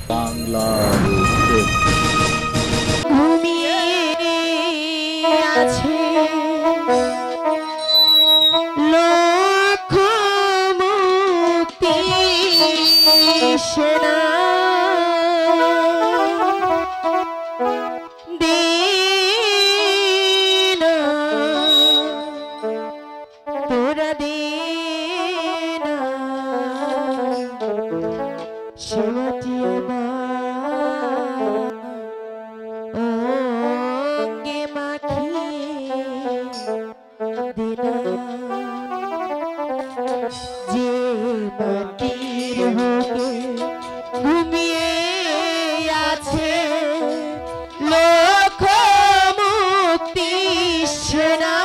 বাংলার ঘুমিয়ে আছে লক্ষ্মমূর্তি সেনা তোরা দে না সেবাটি আমার অঙ্গে মাখিয়ে দে না যে মাটির বুকে ঘুমিয়ে আছে লক্ষ্মমূর্তি সেনা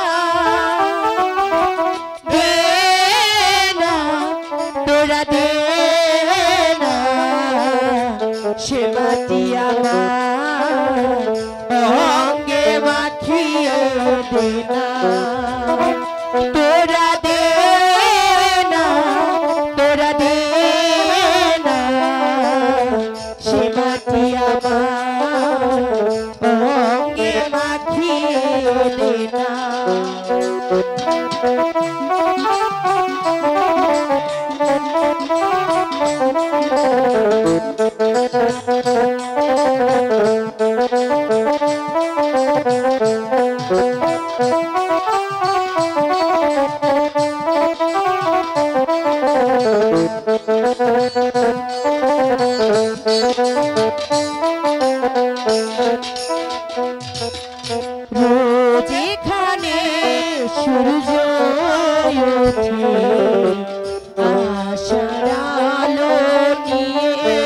সে মাটি আমার অঙ্গে মাখিয়ে দে না তোরা দে না তোরা দে না সে মাটি আমার অঙ্গে মাখিয়ে দে না রোজ এখানে সূর্য ওঠে আশার আলো নিয়ে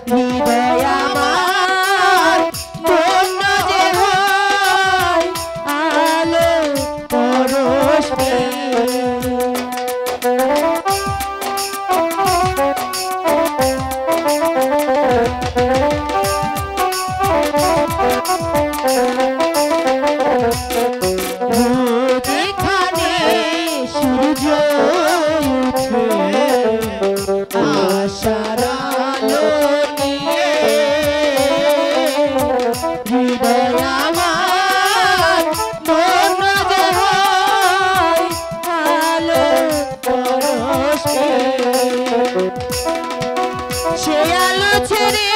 হৃদয় আমার ধন্য যে হয় আলো পরশ যেখানে সূর্য উঠে আশার আলো নিয়ে হৃদয় আমার ধন্য যে হয় আলো পরশ সে আলো ছেড়ে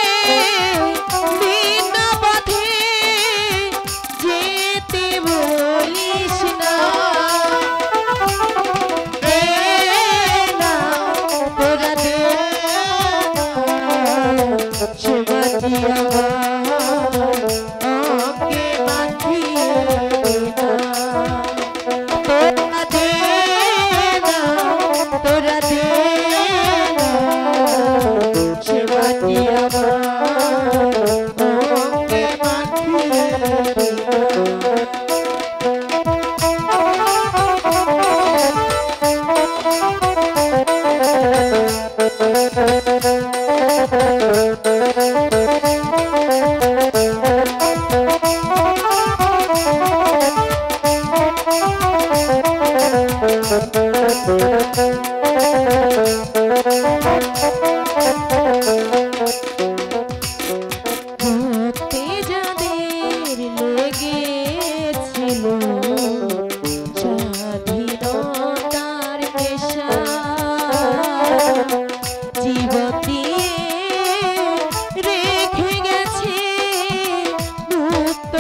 ভিন্ন পথে যেতে বলিস না তোরা দে সে মাটি আমার অঙ্গে মাখিয়ে দে না তোরা দে না তোরা দে না সে মাটি আমার অঙ্গে মাখিয়ে দে ভক্তি যাদের লেগেছিল স্বাধীনতার পেশা জীবন দিয়ে রেখে গেছে মুক্ত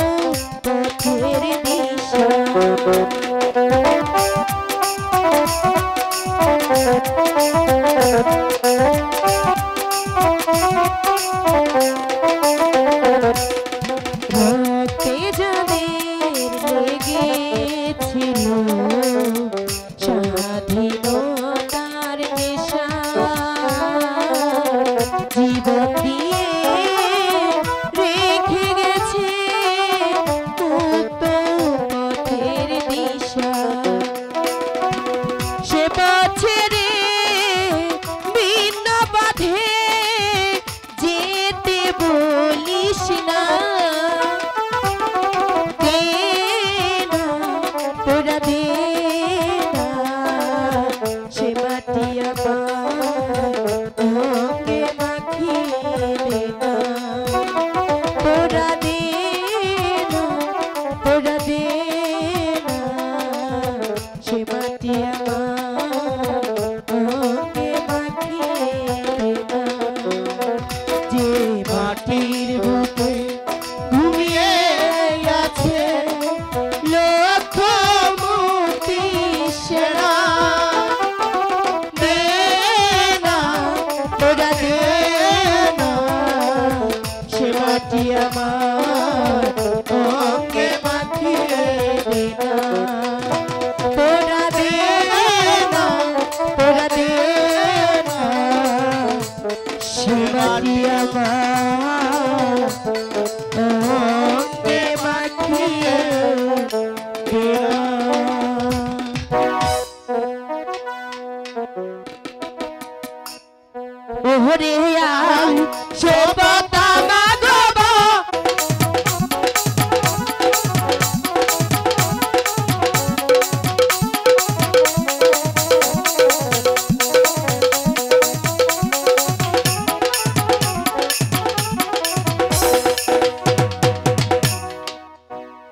পথের দিশা ভক্তি যাদের লেগেছিল স্বাধীনতার নেশা জীবন দিয়ে রেখে গেছে মুক্ত পথের দিশা সে পথে মাটি আমার অঙ্গে মাখিয়ে দে না তোরা দে না তোরা দে না সে মাটি আমার অঙ্গে মাখিয়ে দে না ওরে আই সবতা মাগবা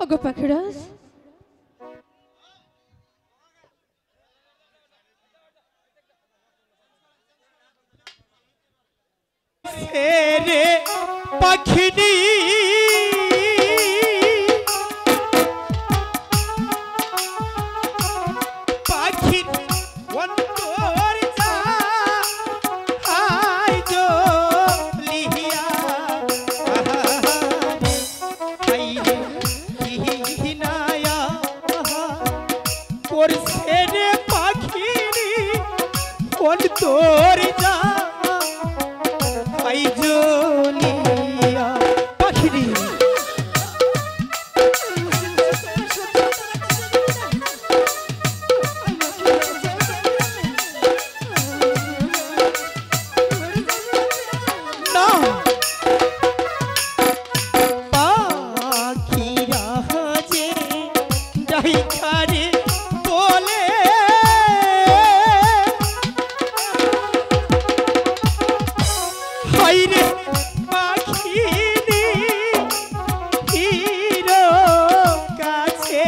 ওগো পাখরাজ রে পাখিনি পাখি অন্তর যা হাই জলিয়া হাই হিনায়া করছে রে পাখিনি অন্তর যা হাই জলিয়া পাখিনি না পাখিরা যে ডাইখারে বলে হাইরে পাখিনি হিরো কাছে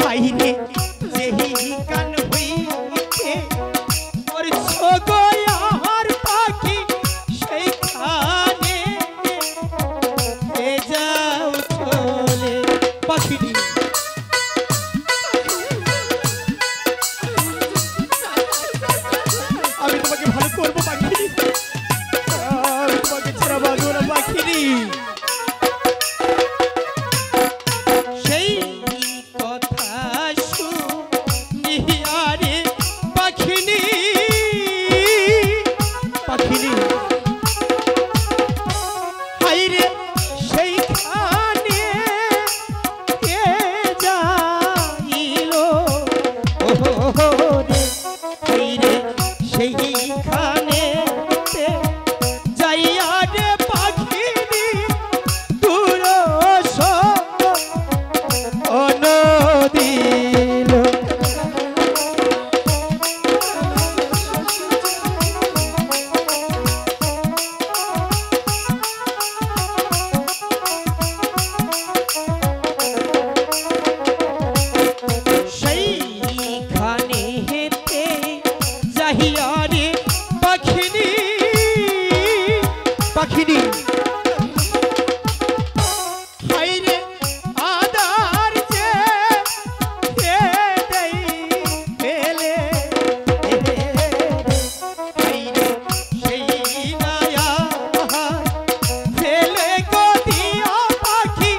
হাইরে যেহি কান হইতে ওর ছগয়ার পাখি সেইখানে এ যাও চলে পাখিনি আমি তোমাকে ভালো করবো পাখিনি আমি তোমাকে ছাড়া বাঁধবো না পাখিনি সেই কথা শুনিয়ারে পাখিনি পাখিনি হাইরে সেইখানে কে যাইলো ওহো রে হাইরে সেইখানে যাইয়া রে পাখিনি দূর অনদিল সেইখানে হেতে যাইয়া রে পাখিনি পাখিনি হাইরে আদার যে হে দেই ফেলে হাইরে সেই নায়া ফেলে গদিয়া পাখি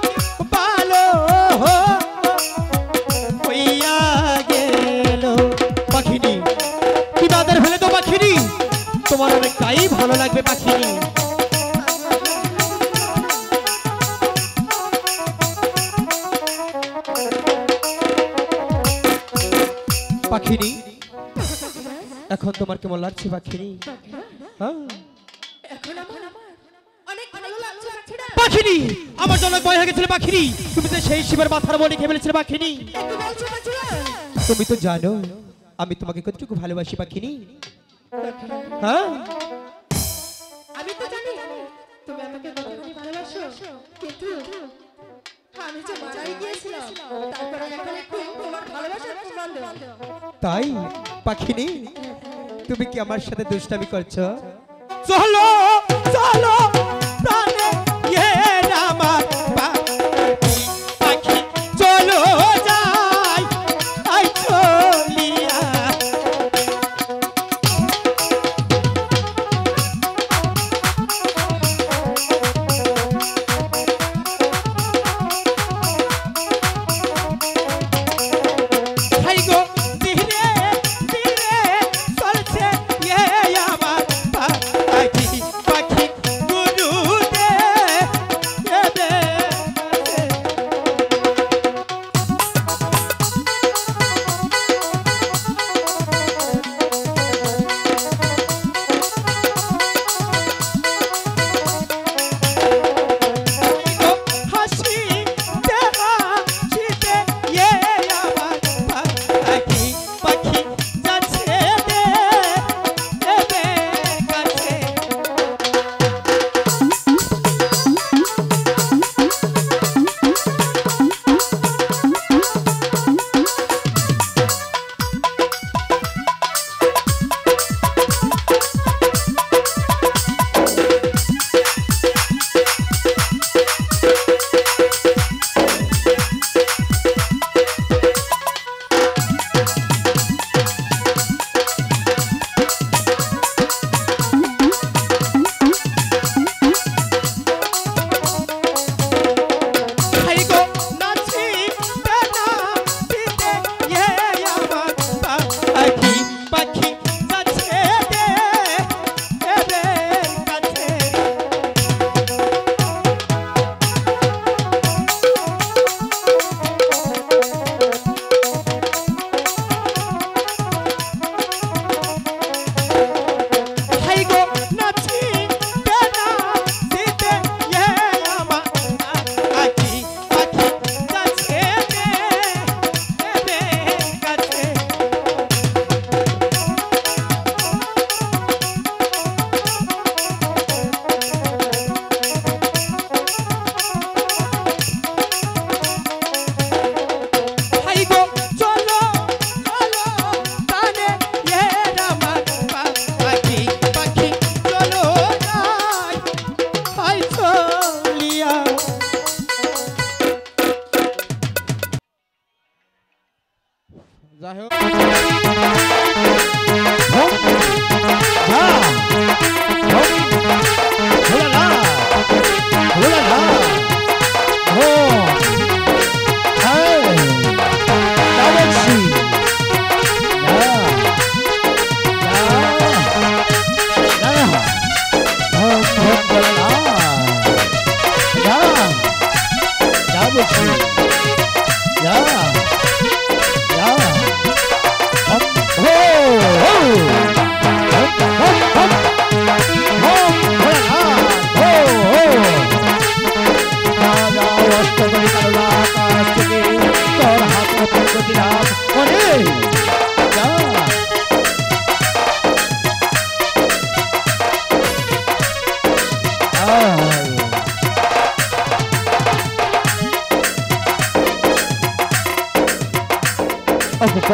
ভালো হইয়া গেল পাখিনি কি দাদার ফেলে তো পাখিনি তোমার অনেকটাই ভালো লাগবে পাখিনি পাখিনি এখন তোমার কেমন লাগছে পাখিনি হ্যাঁ পাখিনি আমার জন্য ভয় হয়ে গেছিল পাখিনি তুমি তো সেই শিবের মাথার মনে খেয়ে ফেলেছিলে পাখিনি তুমি তো জানো আমি তোমাকে কতটুকু ভালোবাসি পাখিনি হ্যাঁ আমি তো জানি তুমি আমাকে কতখানি ভালোবাসো কিন্তু আমি যে মারাই গিয়েছিলাম তারপর এখন একটু তোমার ভালোবাসার প্রমাণ দাও তাই পাখিনি তুমি কি আমার সাথে দুষ্টামি করছো চলো চলো প্রাণে ইয়ে আমার পাখি চলো যাই আই চলিয়া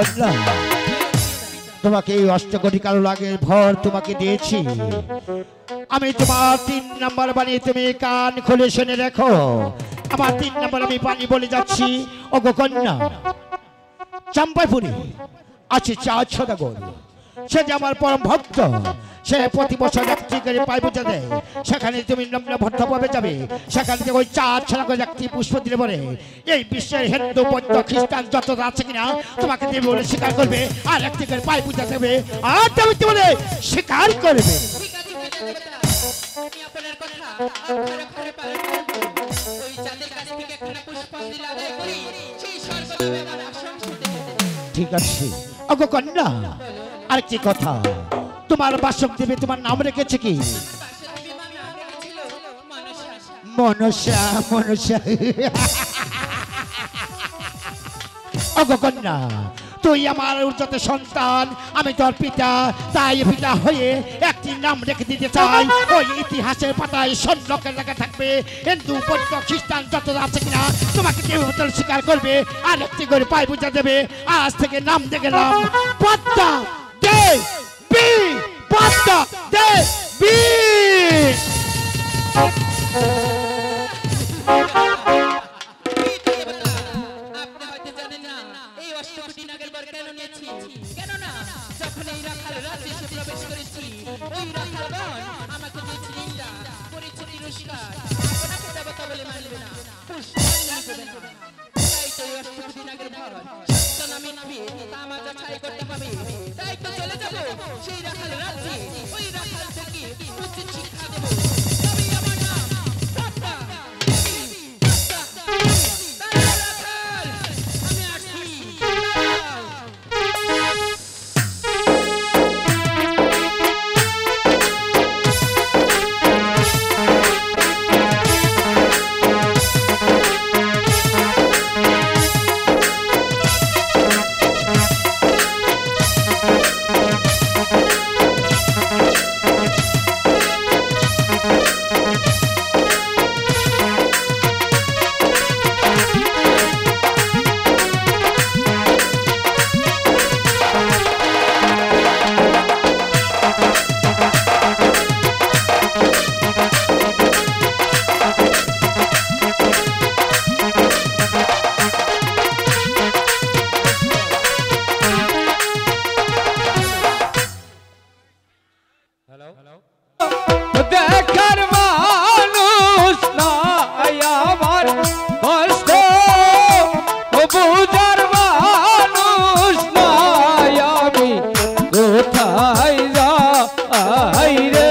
কন্যা, তোমাকে এই অষ্টকোটি কালো লাগের ভর তোমাকে দিয়েছি। আমি তোমার 3 নম্বর বাণী তুমি কান খুলে শুনে রাখো। আমার 3 নম্বর আমি বাণী বলে যাচ্ছি। ওগো কন্যা, চম্পাইপুরে আছে 4 সদাগর। সে যে আমার পরম ভক্ত, সে প্রতি বছর যাত্রী করে পায় বুঝা দেয়। সেখানে তুমি নম্র ভট্ট পাবে যাবে। সেখান থেকে ওই 4 সদাগর যাত্রী পুষ্প দিলে বলে এই বিশ্বের হিন্দু বৌদ্ধ খ্রিস্টান যত আছে কিনা তোমাকে দেবে বলে স্বীকার করবে, আর একটি করে পায় বুঝা দেবে, আর তুমি বলে স্বীকার করবে। ঠিক আছে দেবতা, আমি আপনার কথা অক্ষরে অক্ষরে পালন করব। ওই চাঁদের কাছ থেকে একখানা পুষ্পাঞ্জলি আদায় করি, সেই স্বর্গলাভে আমার আসন ছুটে যেতে। ঠিক আছে। ওগো কন্যা, আরেকটি কথা, তোমার বাসক দেবে তোমার নাম রেখেছে কি? বাসুদেবী মা নাম রেখেছিল মনসা। মনসা। মনসা। ওগো কন্যা, তুই আমার উর্জত সন্তান, আমি তোর পিতা, তাই পিতা হয়ে একটি নাম রেখে দিতে চাই। ওই ইতিহাসের পাতায় স্বর্ণকের লেখা থাকবে হিন্দু বৌদ্ধ খ্রিস্টান যত আছে কিনা তোমাকে কেউ স্বীকার করবে, আর একটি করে পায় বুঝা দেবে। আজ থেকে নাম দেখে গেলাম পদ্মা দেবী। পদ্মা দেবী। আপনি হয়তো জানেন না এই অষ্টকোটি নাগের বর কেন নিয়েছি। কেননা যখন এই রাখাল রাজ্যে এসে প্রবেশ করেছি, ওই রাখালগণ আমাকে দিয়েছে নিন্দা, করেছে তিরস্কার, আপনাকে দেবতা বলে মানবে না, পুষ্পাঞ্জলি দেবে না। তাই তো এই অষ্টকোটি নাগের বর সত্য না মিথ্যে তা আমার যাচাই করতে হবে। তাই তো চলে যাব সেই রাখাল রাজ্যে, ওই রাখাল থেকে উচিত শিক্ষা দেব। তবেই আমার নাম পদ্মা দেবী। আমি আসি। দেখার মানুষ নাই আমার কষ্ট, বুঝার মানুষ নাই আমি কোথায় যাই রে।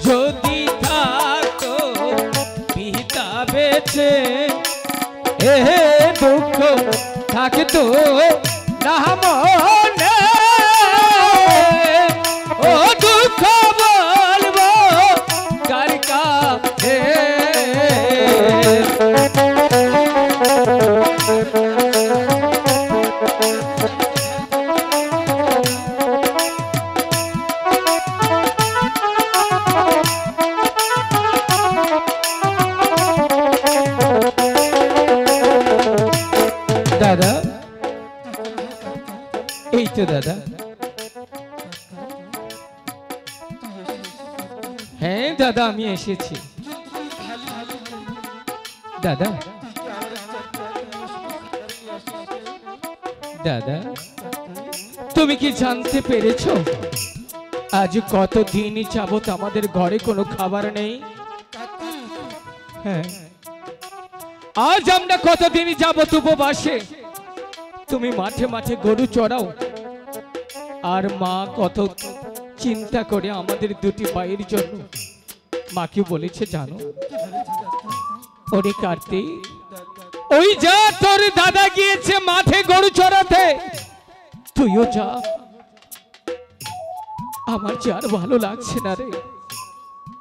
যদি থাকতো পিতা বেঁচে, এ দুঃখ থাকতো না মনে, ও দুঃখ বলবো কার কাছে। দাদা, এই তো দাদা। হ্যাঁ দাদা, আমি এসেছি। দাদা, দাদা, তুমি কি জানতে পেরেছো আজ কতদিন যাবত আমাদের ঘরে কোনো খাবার নেই? হ্যাঁ, আজ আমরা কতদিন যাবত উপবাসে। তুমি মাঠে মাঠে গরু চড়াও, আর মা কত চিন্তা করে আমাদের দুটি পায়ের জন্য। মা কি বলেছে জানো? ওরে কার্তিক, ওই যা তোর দাদা গিয়েছে মাঠে গরু চড়াতে, তুইও যা। আমার যে আর ভালো লাগছে না রে,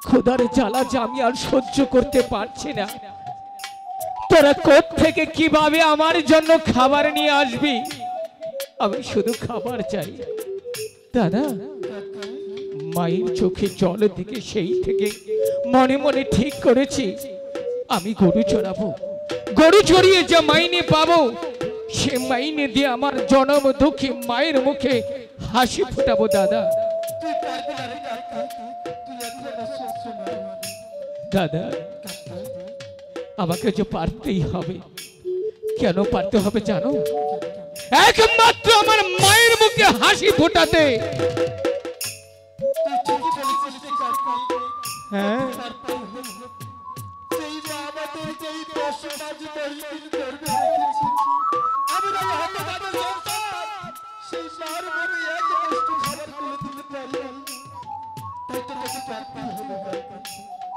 খোদার জ্বালা যে আমি আর সহ্য করতে পারছি না। তোরা কোত্থেকে কিভাবে আমার জন্য খাবার নিয়ে আসবি? আমি শুধু খাবার চাই দাদা। মায়ের চোখে জল দিকে সেই থেকে মনে মনে ঠিক করেছি আমি গরু চড়াবো। গরু চড়িয়ে যে মাইনে পাবো সে মাইনে দিয়ে আমার জনম দুঃখী মায়ের মুখে হাসি ফোটাবো দাদা। দাদা আমাকে যে পারতেই হবে। কেন পারতে হবে জানো? একমাত্র আমার মায়ের মুখে হাসি ফোটাতে। হ্যাঁ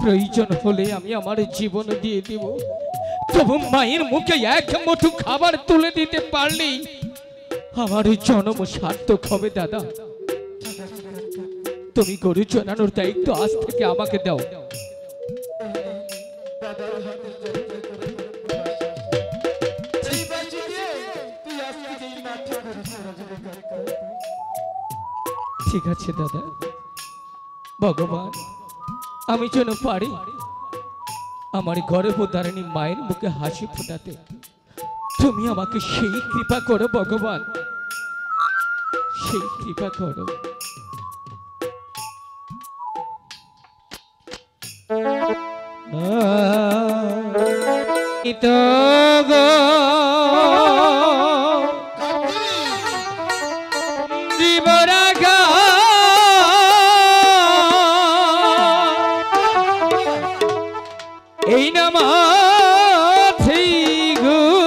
প্রয়োজন হলে আমি আমার জীবন দিয়ে দিব, তবু মায়ের মুখে এক মুঠো খাবার তুলে দিতে পারলেই আমার জন্ম সার্থক হবে দাদা। তুমি গরু চড়ানোর দায়িত্ব আজ থেকে আমাকে দাও। ঠিক আছে দাদা, ভগবান আমি যেন পারি আমার গর্ভধারিণী মায়ের মুখে হাসি ফোটাতে। তুমি আমাকে সেই কৃপা করো ভগবান, সেই কৃপা করো। তো গো জীবরাগা এই নামাথি গুরি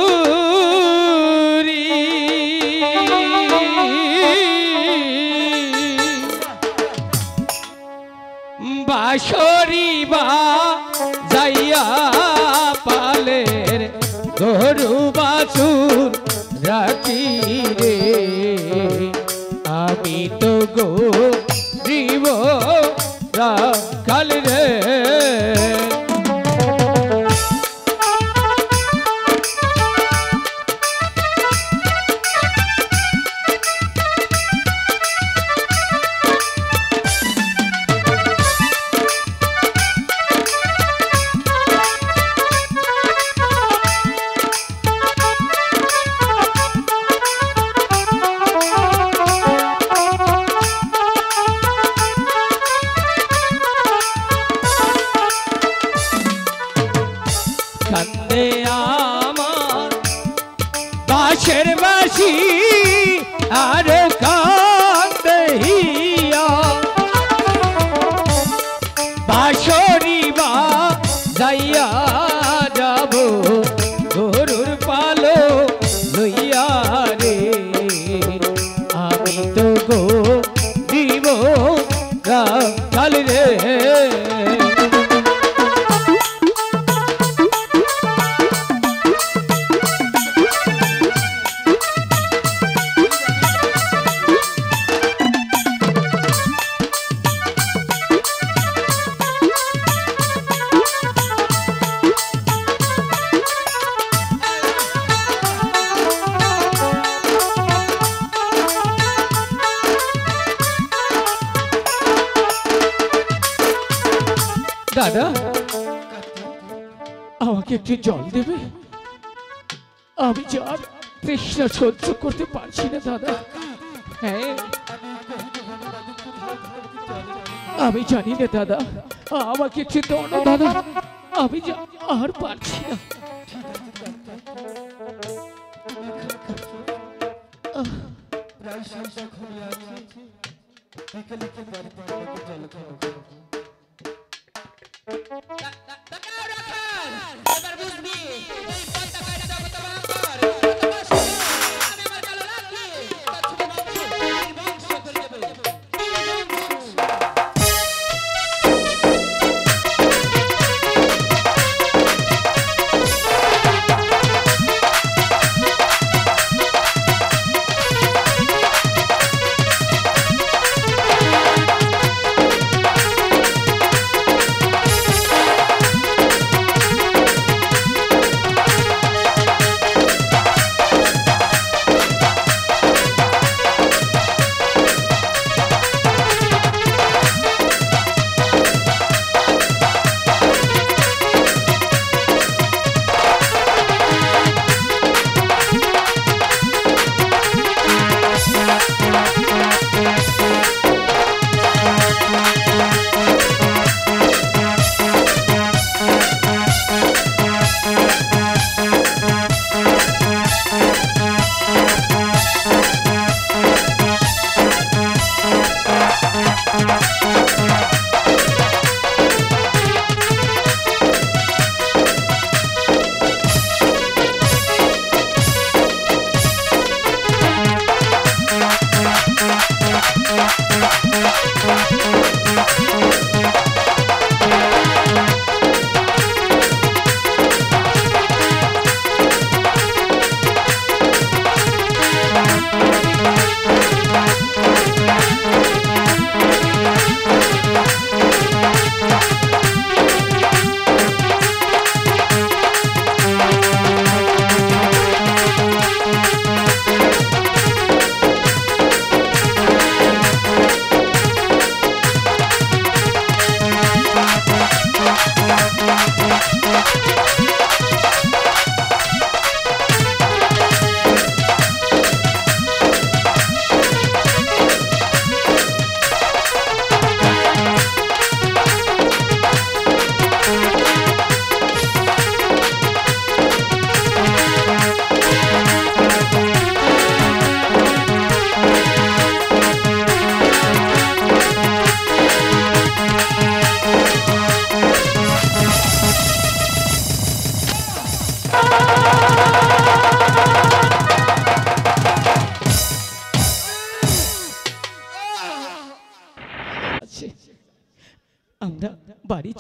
বাঁশরি বা যাইয়া পালের গরু বাছুর রাখি রে, আমি তো গরিব রাখাল রে। কান্দে আমার বাঁশের বাঁশি আর কান্দে হিয়া, বাঁশরি বা যাইয়া যাব গরুর পালো লইয়া রে, আমি তো গরিব রাখাল রে। দাদা আমাকে একটু জল দেবে? আমি যে আর তৃষ্ণা সহ্য করতে পারছি না দাদা। হ্যাঁ আমি জানি না দাদা, আমাকে একটু দাও না দাদা, আমি যে আর পারছি না। এবার বুঝবি এই পতাকাটা জগতে ভাঙর, আমি আমার কালো রাখি তার ছোট বংশ করে দেব।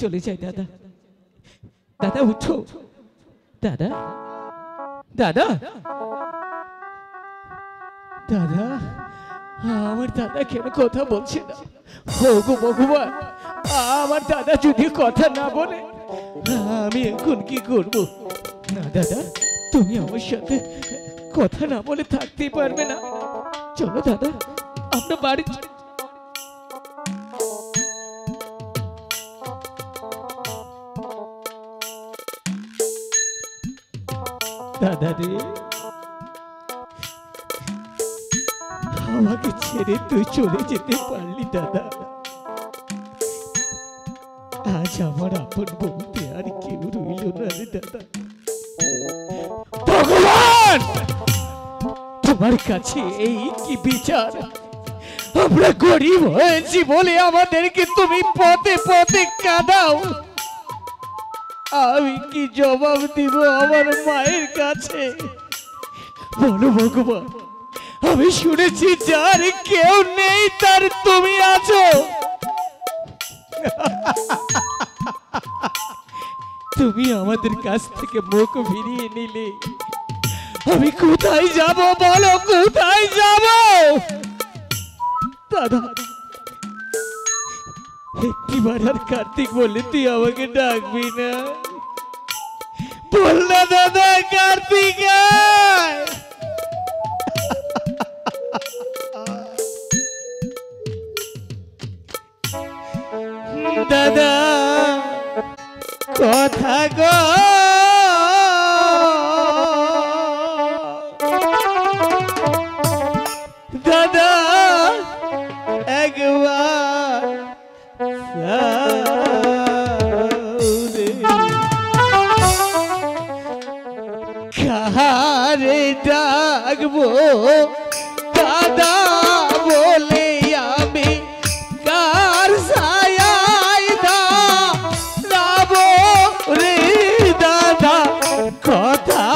চলে যাই দাদা। দাদা উঠো, দাদা দাদা দাদা, আমার দাদা কেন কথা বলছে না? ওগো ভগবান, আমার দাদা যদি কথা না বলে আমি এখন কি করব? না দাদা, তুমি আমার সাথে কথা না বলে থাকতেই পারবে না। চলো দাদা, আমরা বাড়ি দাদা রে, আমাকে ছেড়ে তুই চলে যেতে পারলি দাদা। আজ আমার আপন বলতে আর কেউ রইল না রে দাদা। ভগবান, তোমার কাছে এই কি বিচার? আমরা গরিব হয়েছি বলে আমাদেরকে তুমি পথে পথে কাঁদাও। আমি কি জবাব দিব আমার মায়ের কাছে? বলো ভগবান, আমি শুনেছি যার কেউ নেই তার তুমি আছো। তুমি আমাদের কাছ থেকে মুখ ফিরিয়ে নিলে আমি কোথায় যাব? বলো, কোথায় যাব? দাদা, একটিবার আর কার্তিক বললে তুই আমাকে ডাকবি না? বল না দাদা, কার্তিক আয়। দাদা কথা গো, দাদা একবার কারে ডাকবো দাদা বলে আমি কার ছায়ায় দাঁড়াবো রে দাদা? কথা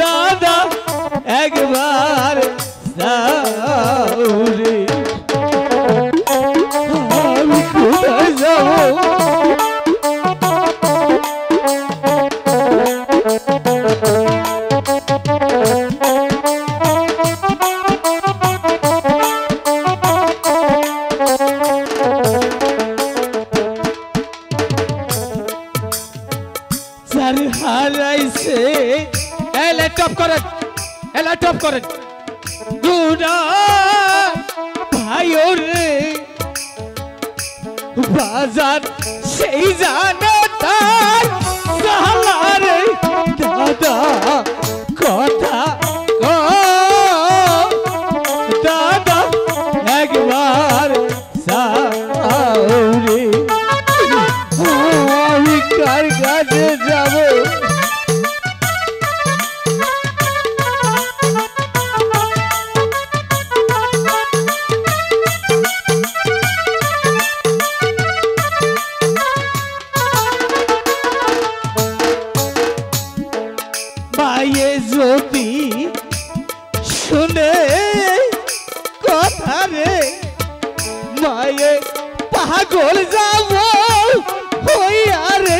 দাদা একবার রে, আমি কোথায় যাবো? হারাইছে এলা টপ করেন গুড়া ভাই রে, বাজার সেই জানে তার রে দাদা। কথা দাদা একবার রে, আমি কার কাছে যাব? মায়ে যদি শুনে কথা রে, মায়ে পাগল যাব হইয়া রে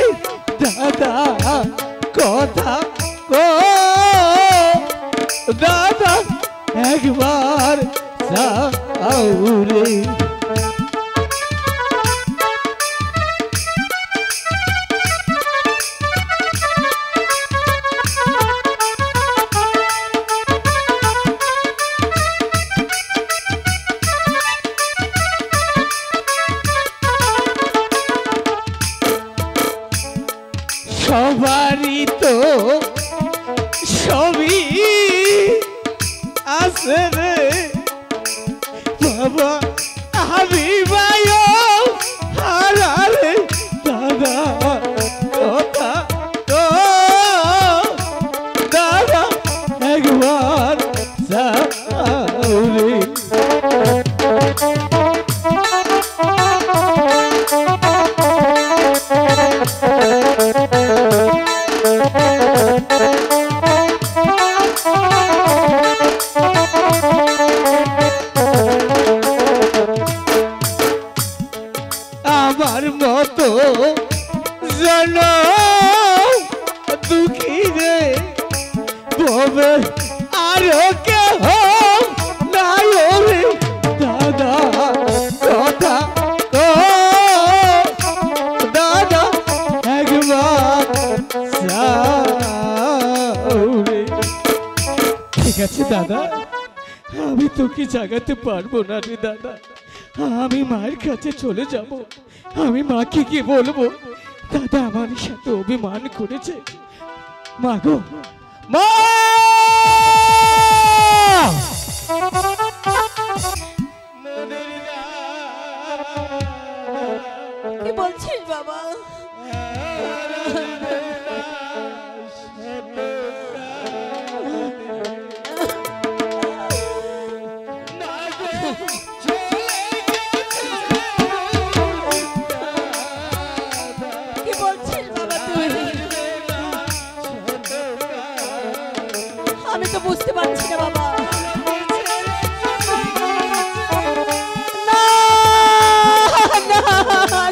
দাদা। কথা দাদা একবার রে, সবারই তো সবই আছে রে বাবা, আমি হারারে দাদা। কথা দাদা একবার রে, আমার মতো জন দুঃখী রে ববে আরো কেহ নাই রে দাদা কথা কো দাদা একবার যাওরে। ঠিক আছে দাদা, আমি তোকে জাগাতে পারবো না রে দাদা, আমি মায়ের কাছে চলে যাব। আমি মাকে কি বলবো দাদা আমার সাথে অভিমান করেছে। মা গো মা, কি বলছিস বাবা? কি বলছিস বাবা তুই? আমি তো বুঝতে পারছি না বাবা। না, না,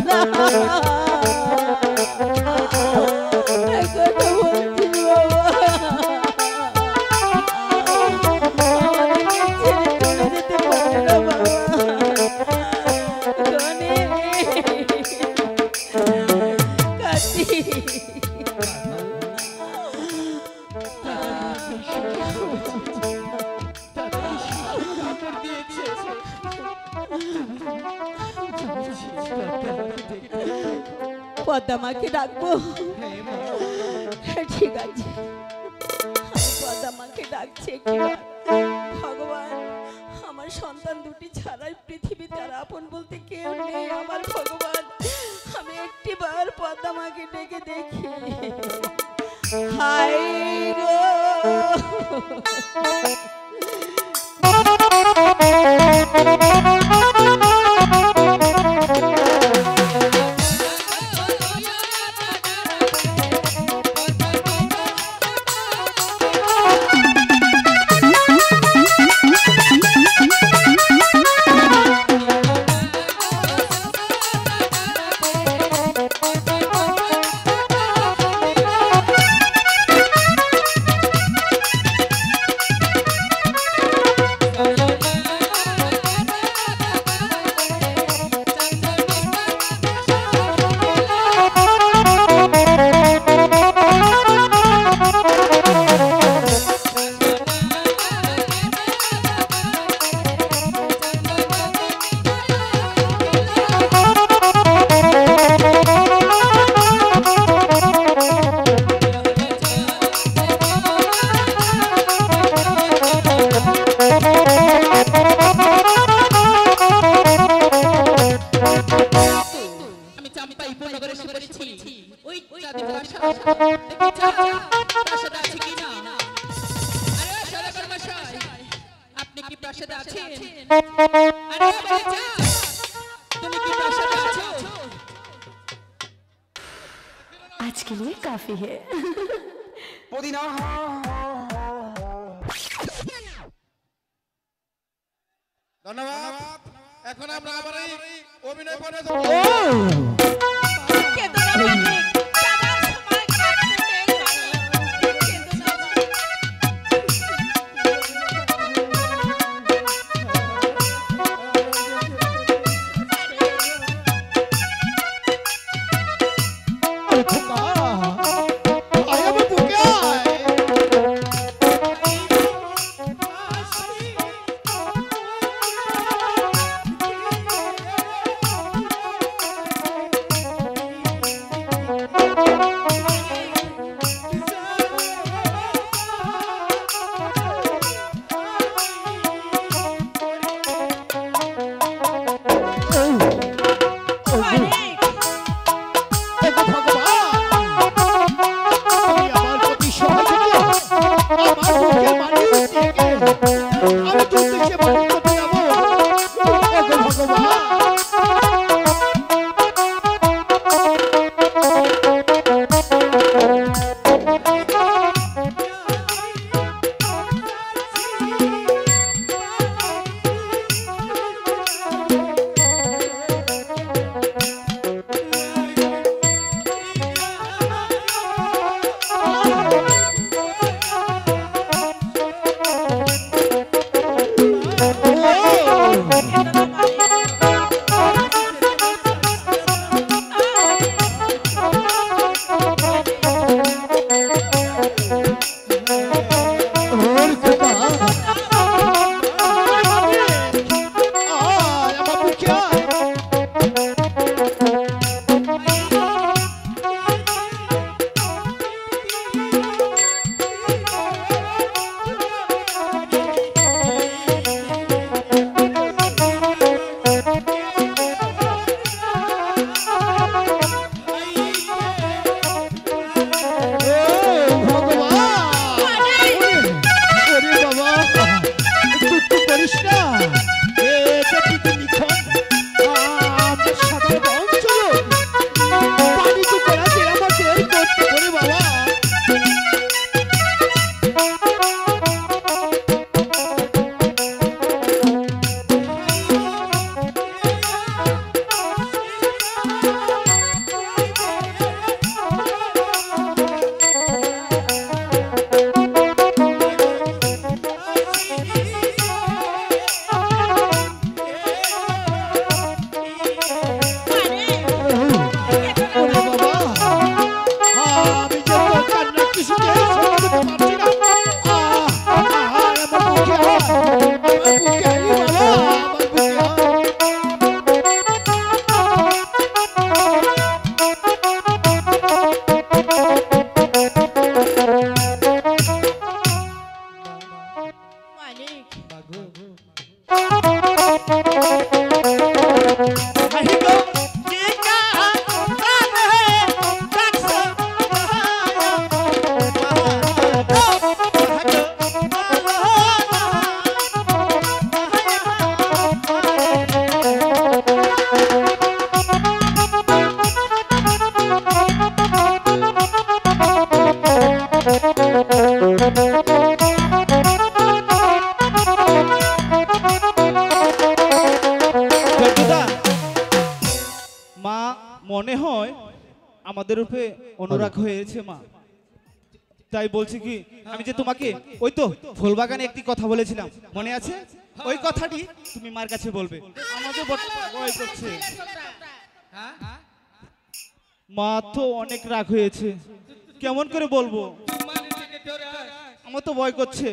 না। এই কথা বলছিস বাবা। আমাদেরকে ছেড়ে চলে যেতে পারে না বাবা। ধনী। কাঁদছি। পদ্মা মাকে ডাকবো? ঠিক আছে, আমি পদ্মা মাকে ডাকছি একটিবার। ভগবান, আমার সন্তান দুটি ছাড়াই পৃথিবীতে আর আপন বলতে কেউ নেই। আমার ভগবান, আমি একটিবার পদ্মা মাকে ডেকে দেখি। হায় গো, আপনি কি প্রাসাদে আছেন? আরে বাচ্চা, তুমি কি প্রাসাদে আছো? आज के लिए काफी है। ধন্যবাদ। এখন আমরা আবার এই অভিনয় করে কেঁদো না মানিক, কাদার সময় কাঁদতে নেই মানিক, কেঁদো না মানিক। আরে খোকা, আয় আমার বুকে আয়। হয় আমাদের উপরে অনুরাগ হয়েছে মা, তাই বলছি কি আমি যে তোমাকে ওই তো ফুলবাগানে একটি কথা বলেছিলাম মনে আছে, ওই কথাটি তুমি মার কাছে বলবে। আমাকে ভয় করছে মা, তো অনেক রাগ হয়েছে, কেমন করে বলবো, আমার তো ভয় করছে।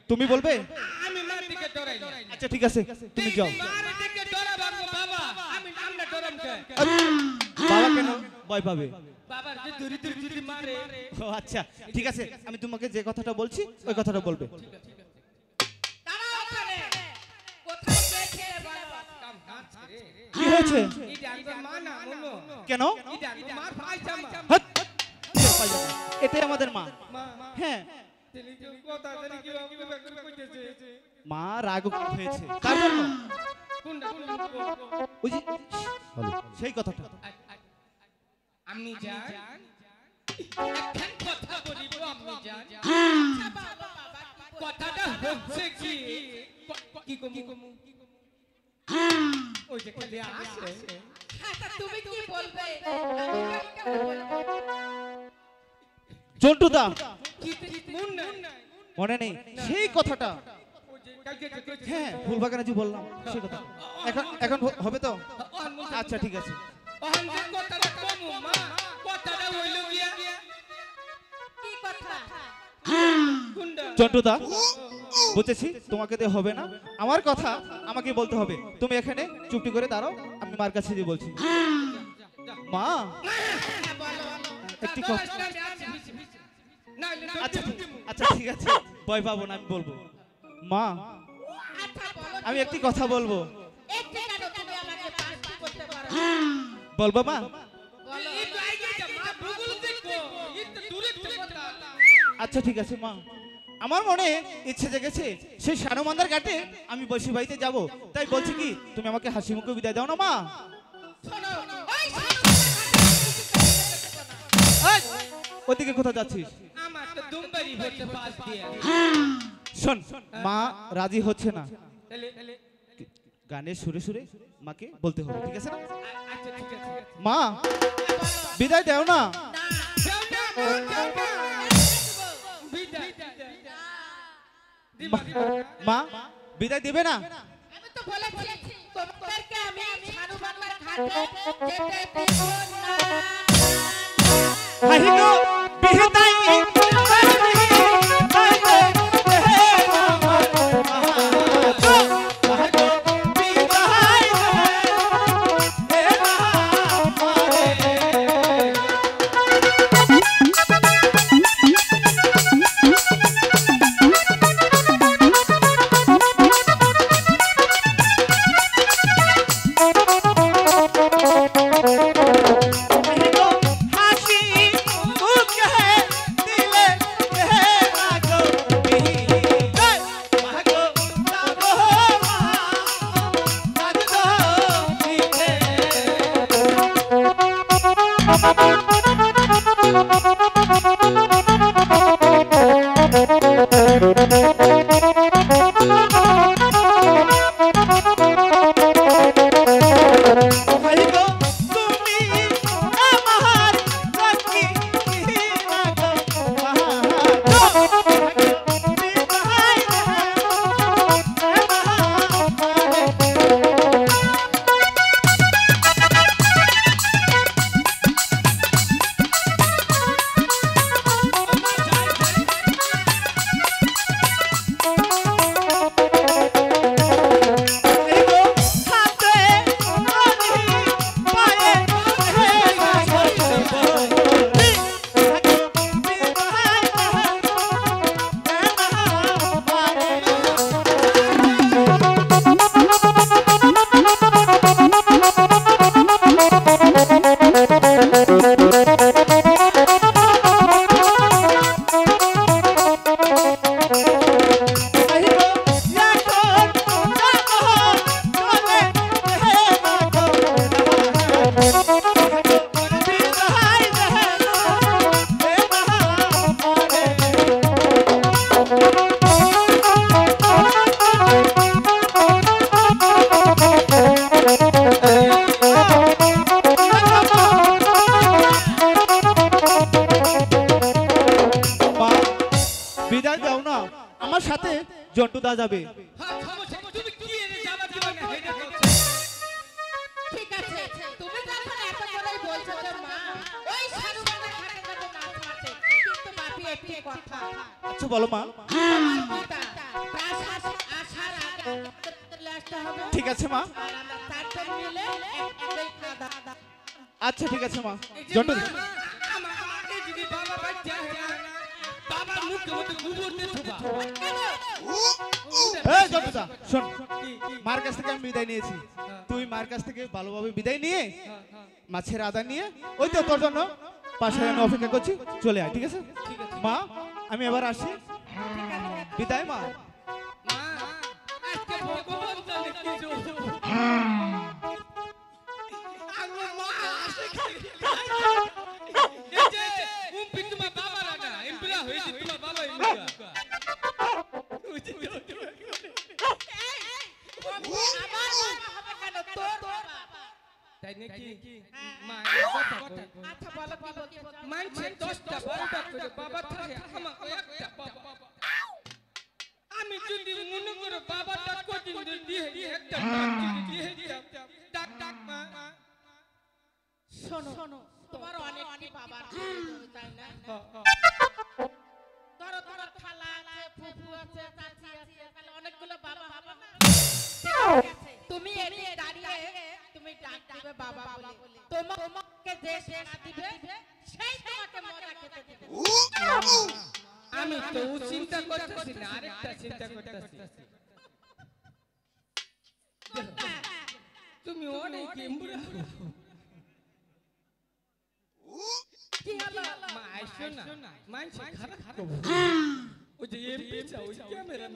তুমি বলবে? আচ্ছা ঠিক আছে, তুমি যাও। বাবা কেন ভয় পাবে? ও আচ্ছা ঠিক আছে, আমি তোমাকে যে কথাটা বলছি ওই কথাটা বলবে। কি হয়েছে? কেন? হাট! এটাই আমাদের মা। হ্যাঁ মা রাগ হয়েছে কার জন্য? ওই যে সেই কথাটা আমি জান একখান কথা বলিব আমি জান কথাটা হচ্ছে কি কি কমু ওই যে খালি আসে তুমি কি বলবে জন্টুদা কি মনে নেই সেই কথাটা? হ্যাঁ ফুলবাগানে যে বললাম সেই কথা এখন এখন হবে তো? আচ্ছা ঠিক আছে। কথাটা কমু মা, কথাটা হইল গিয়া কি কথা জন্টুদা বুঝেছি, তোমাকে দিয়ে হবে না, আমার কথা আমাকে বলতে হবে। তুমি এখানে চুপটি করে দাঁড়াও, আমি মার কাছে দিয়ে বলছি। মা একটি কথা, আচ্ছা আচ্ছা ঠিক আছে, ভয় পাবো না, আমি বলবো। মা আমি একটি কথা বলবো, বলবো মা? আচ্ছা ঠিক আছে মা, আমার মনে ইচ্ছে জেগেছে সেই সানুমান্দার ঘাটে আমি বসি বাড়িতে যাব, তাই বলছি কি তুমি আমাকে হাসি মুখে বিদায় দাও না মা। ওদিকে কোথায় যাচ্ছিস? শোন মা রাজি হচ্ছে না, গানের সুরে সুরে মাকে বলতে হবে, ঠিক আছে না? মা বিদায় দাও না। মা বিদায় দেবে না? আমি তো বলেছি তোমাদেরকে আমি সানুবান্দার ঘাটে যেতে দেব না। হাহিনো বিহতাই চলা যাবে। হ্যাঁ সমস্যা নেই, তুমি কি এনে যাবা দিবা না হেডে বলছো। ঠিক আছে তুমি যখন এত করেই বলছো যে মা ওই সারুবানা ঘাটে যাব মাছ মারতে, কিন্তু বাপি একটি কথা, আচ্ছা বলো মা। পিতা প্রাসাদ আসার আগে চলে আসতে হবে। ঠিক আছে মা। আর আমরা চারজন মিলে একই খাওয়া। আচ্ছা ঠিক আছে মা। এই যে জন্টু মা, আমাকে যদি বাবা বাচ্চা হয় না, বাবার মুখে মধ্যে গোবর দিয়ে থুবা। এই জন্টুদা শোন, মার কাছ থেকে আমি বিদায় নিয়েছি, তুই মার কাছ থেকে ভালোভাবে বিদায় নিয়ে মাছের আদা নিয়ে ওই তো তোর জন্য পাশে আমি অপেক্ষা করছি, চলে আয়। ঠিক আছে মা, আমি এবার আসি, বিদায় মা। মা আজকে ভগবান জানে কি জোর। আগো মা আসে খালি। এই যে উম্পি তোমার বাবা রানা এমপিরা হইছে, তোমার বাবা এমপিরা। আমার হবে কেন তোর বাবা? তাই নাকি মা কথা কই। আচ্ছা বলো কি বলতে চাও? মানছে 10টা 12টা করে বাবা থাকে, আমার একটা বাবা। আমি যদি মনে করে বাবাটা কোটিন দিয়ে একটা দিয়ে ডাক ডাক মা। শোনো তোমার অনেকটি বাবা আছে, তাই না? ধরো ধরো খালা আছে, ফুফু আছে, চাচি আছে, তাহলে অনেকগুলো বাবা হবে না? ঠিক আছে, তুমি এদিকে দাঁড়িয়ে তুমি ডাক দিবে বাবা বলে, তোমাকে যে সেবা দিবে সেই তোমাকে মজা খেতে দিবে। আমি তো চিন্তা করতেছি না, আরেকটা চিন্তা করতেছি। তুমি অনেক এমবুড়া কি হলো? মা আইসো না, মানছে খারাপ খারাপ। ওই যে এমপি চা ওই ক্যামেরা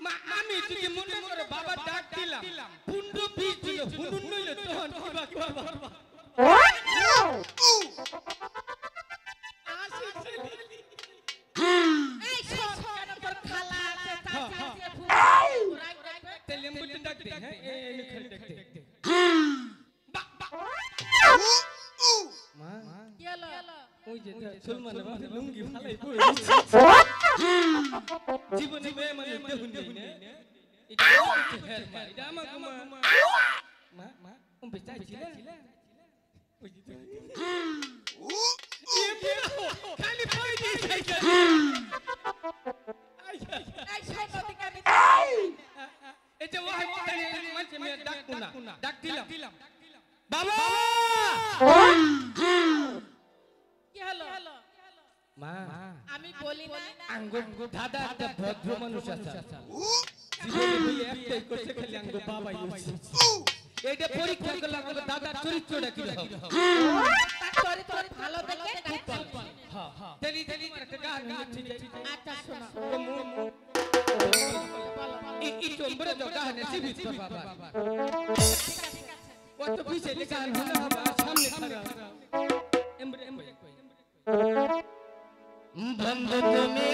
মা, আমি যদি মনে করে বাবা ডাক দিলাম 15-20 দিন হুনুন নইলে তখন কিবা করবা। এই শোন, কেন তোর খালা আছে, চাচি আছে, ফুফু আছে, তাহলে এমবুড়া ডাক দে, হ্যাঁ এই খালি ডাক দে। মা কি হলো? ওই যে সুলমান বাবা লুঙ্গি ফালাই পড়ে জীবনে মেয়ে মানে দেখুন না, এটা হচ্ছে হের মা, এটা আমার মা। মা মা উম্পে চাইছিল ওই যে খালি পড়ে দিয়ে চাইছিল। এই শোন, ওদিকে আমি এই যে ওই মানে মেয়ে ডাক না, ডাক দিলাম বাবা। কি হলো? মা আমি বলি না আঙ্গ দাদা একটা ভদ্র মানুষ আছে, জীবনে বই একটাই করছে খালি আঙ্গ বাবাই হইছে। এইটা পরীক্ষা করলে আঙ্গ দাদার চরিত্রটা কি হবে। তার চরিত্র ভালো দেখে ডাক দিবে। হ্যাঁ হ্যাঁ তেলি তেলি একটা গান ঠিক আছে। আচ্ছা শোনো, এই চম্বরে তো গান আছে ভিতর বাবা, ঠিক আছে ও তো পিছে লেখা হলো বাবা, সামনে খাড়া এমbre বন্ধু তুমি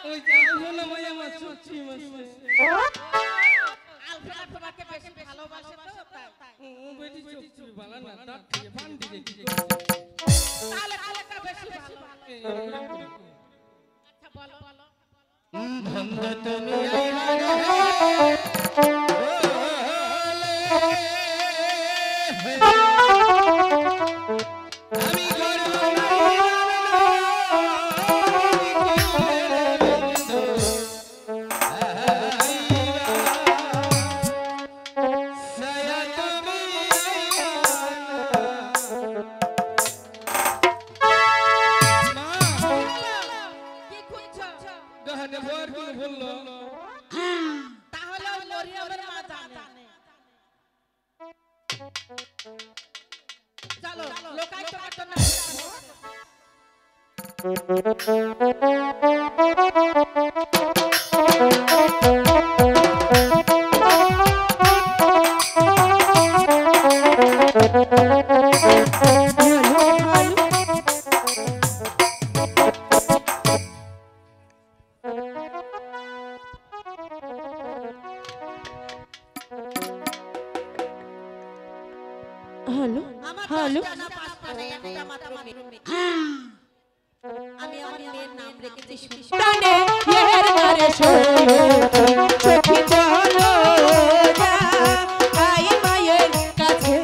ওই যে হলো মায়া মাছ চুচি মাছ আলফা তোমাকে বেশি ভালোবাসে তো তাই। ও বেটি চুচি বালা না দাঁত দিয়ে পান দিয়ে তাহলে আলেকা বেশি ভালো। আচ্ছা বলো বন্ধু তুমি আমি কি খুঁজছো? গহনে ভর কি বললো তাহলে ওই মরিয়মের মা জানে। চলো লোকাই তোমার জন্য হ্যালো আমার হ্যালো 10টা না 5টা না একটা মাত্র মেয়ে। আমি আমার মেয়ের নাম রেখেছি সুষমা। টানে এর নারে চোখে চলো যাই মায়ের কাছে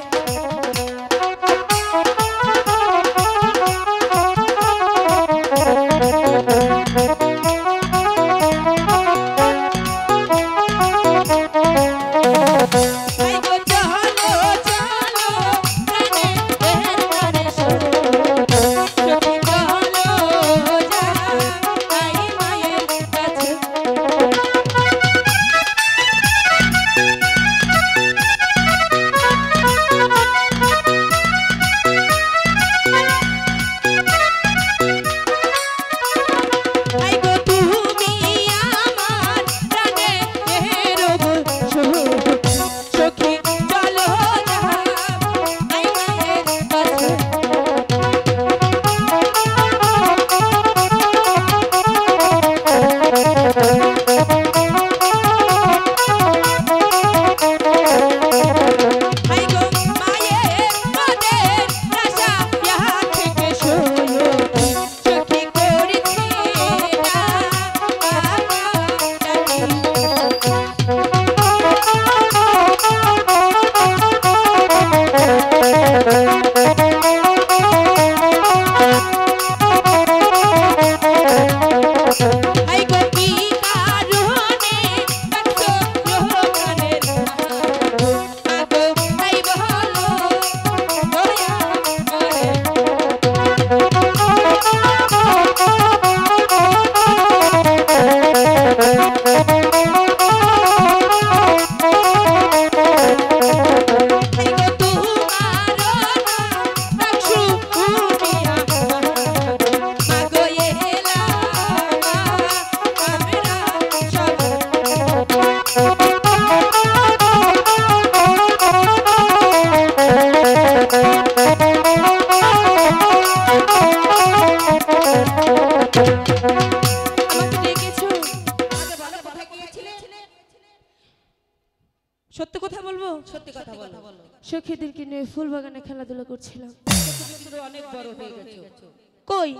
সত্যি কথা বলবো? সত্যি কথা বলো। সখীদেরকে নিয়ে ফুল বাগানে খেলাধুলা করছিলাম। তুমি তো অনেক বড় হয়ে গেছো। কই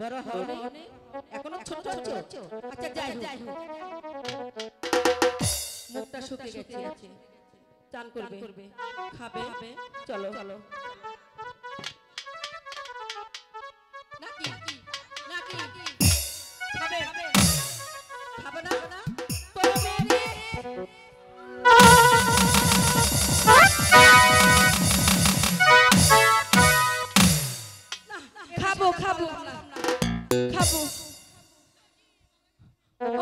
বড় হওনি, এখনো ছোট আছো। আচ্ছা যাই হোক, মুখটা শুকিয়ে গেছে, চান করবে, খাবে, চলো নাকি নাকি খাবে খাবে না খাবো খাবো খাবো।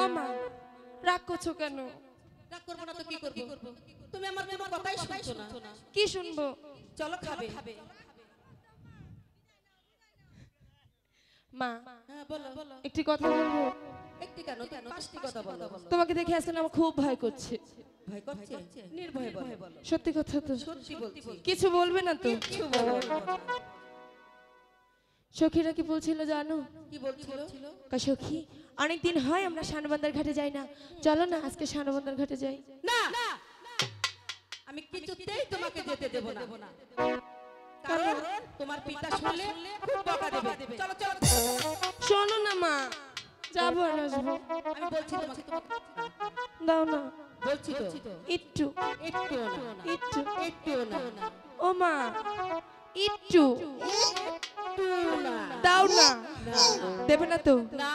ও মা, রাগ করছো কেন? রাগ করবো না তো কি করবো? তুমি আমার কোনো কথাই শুনছো না। কি শুনবো? চলো খাবে। মা, হ্যাঁ বলো। একটি কথা বলবো? একটি কেন 5টি কথা বলো। তোমাকে দেখে আজকে আমার খুব ভয় করছে। ভয় করছে? নির্ভয়ে বলো। সত্যি কথা তো? সত্যি বলছি। কিছু বলবে না তো? কিছু বলো না। সখীরা কি বলছিল জানো? কি বলছিল? সখী, অনেকদিন হয় আমরা শানবান্দার ঘাটে যাই না, চলো না আজকে শানবান্দার ঘাটে যাই। না, আমি কিছুতেই তোমাকে যেতে দেব না। কারণ তোমার পিতা শুনলে খুব বকা দেবে। চলো। শোনো না মা, যাবো আর আসবো। আমি বলছি তোমাকে দাও না। বলছি তো একটু একটুও না। ও মা, একটু না। দাও না। দেবে না তো? না।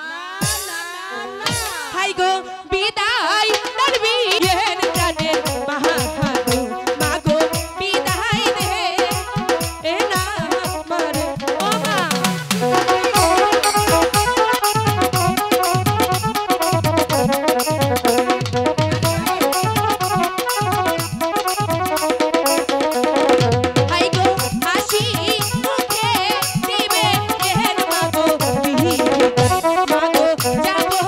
হাই গো বিদায় নরবি এর প্রাণের মহাহাগো মাগো বিদায় দে এ না মারে। ও মা, হাই গো হাসি মুখে দিবে এর মাগো বিদায় মাগো যাবো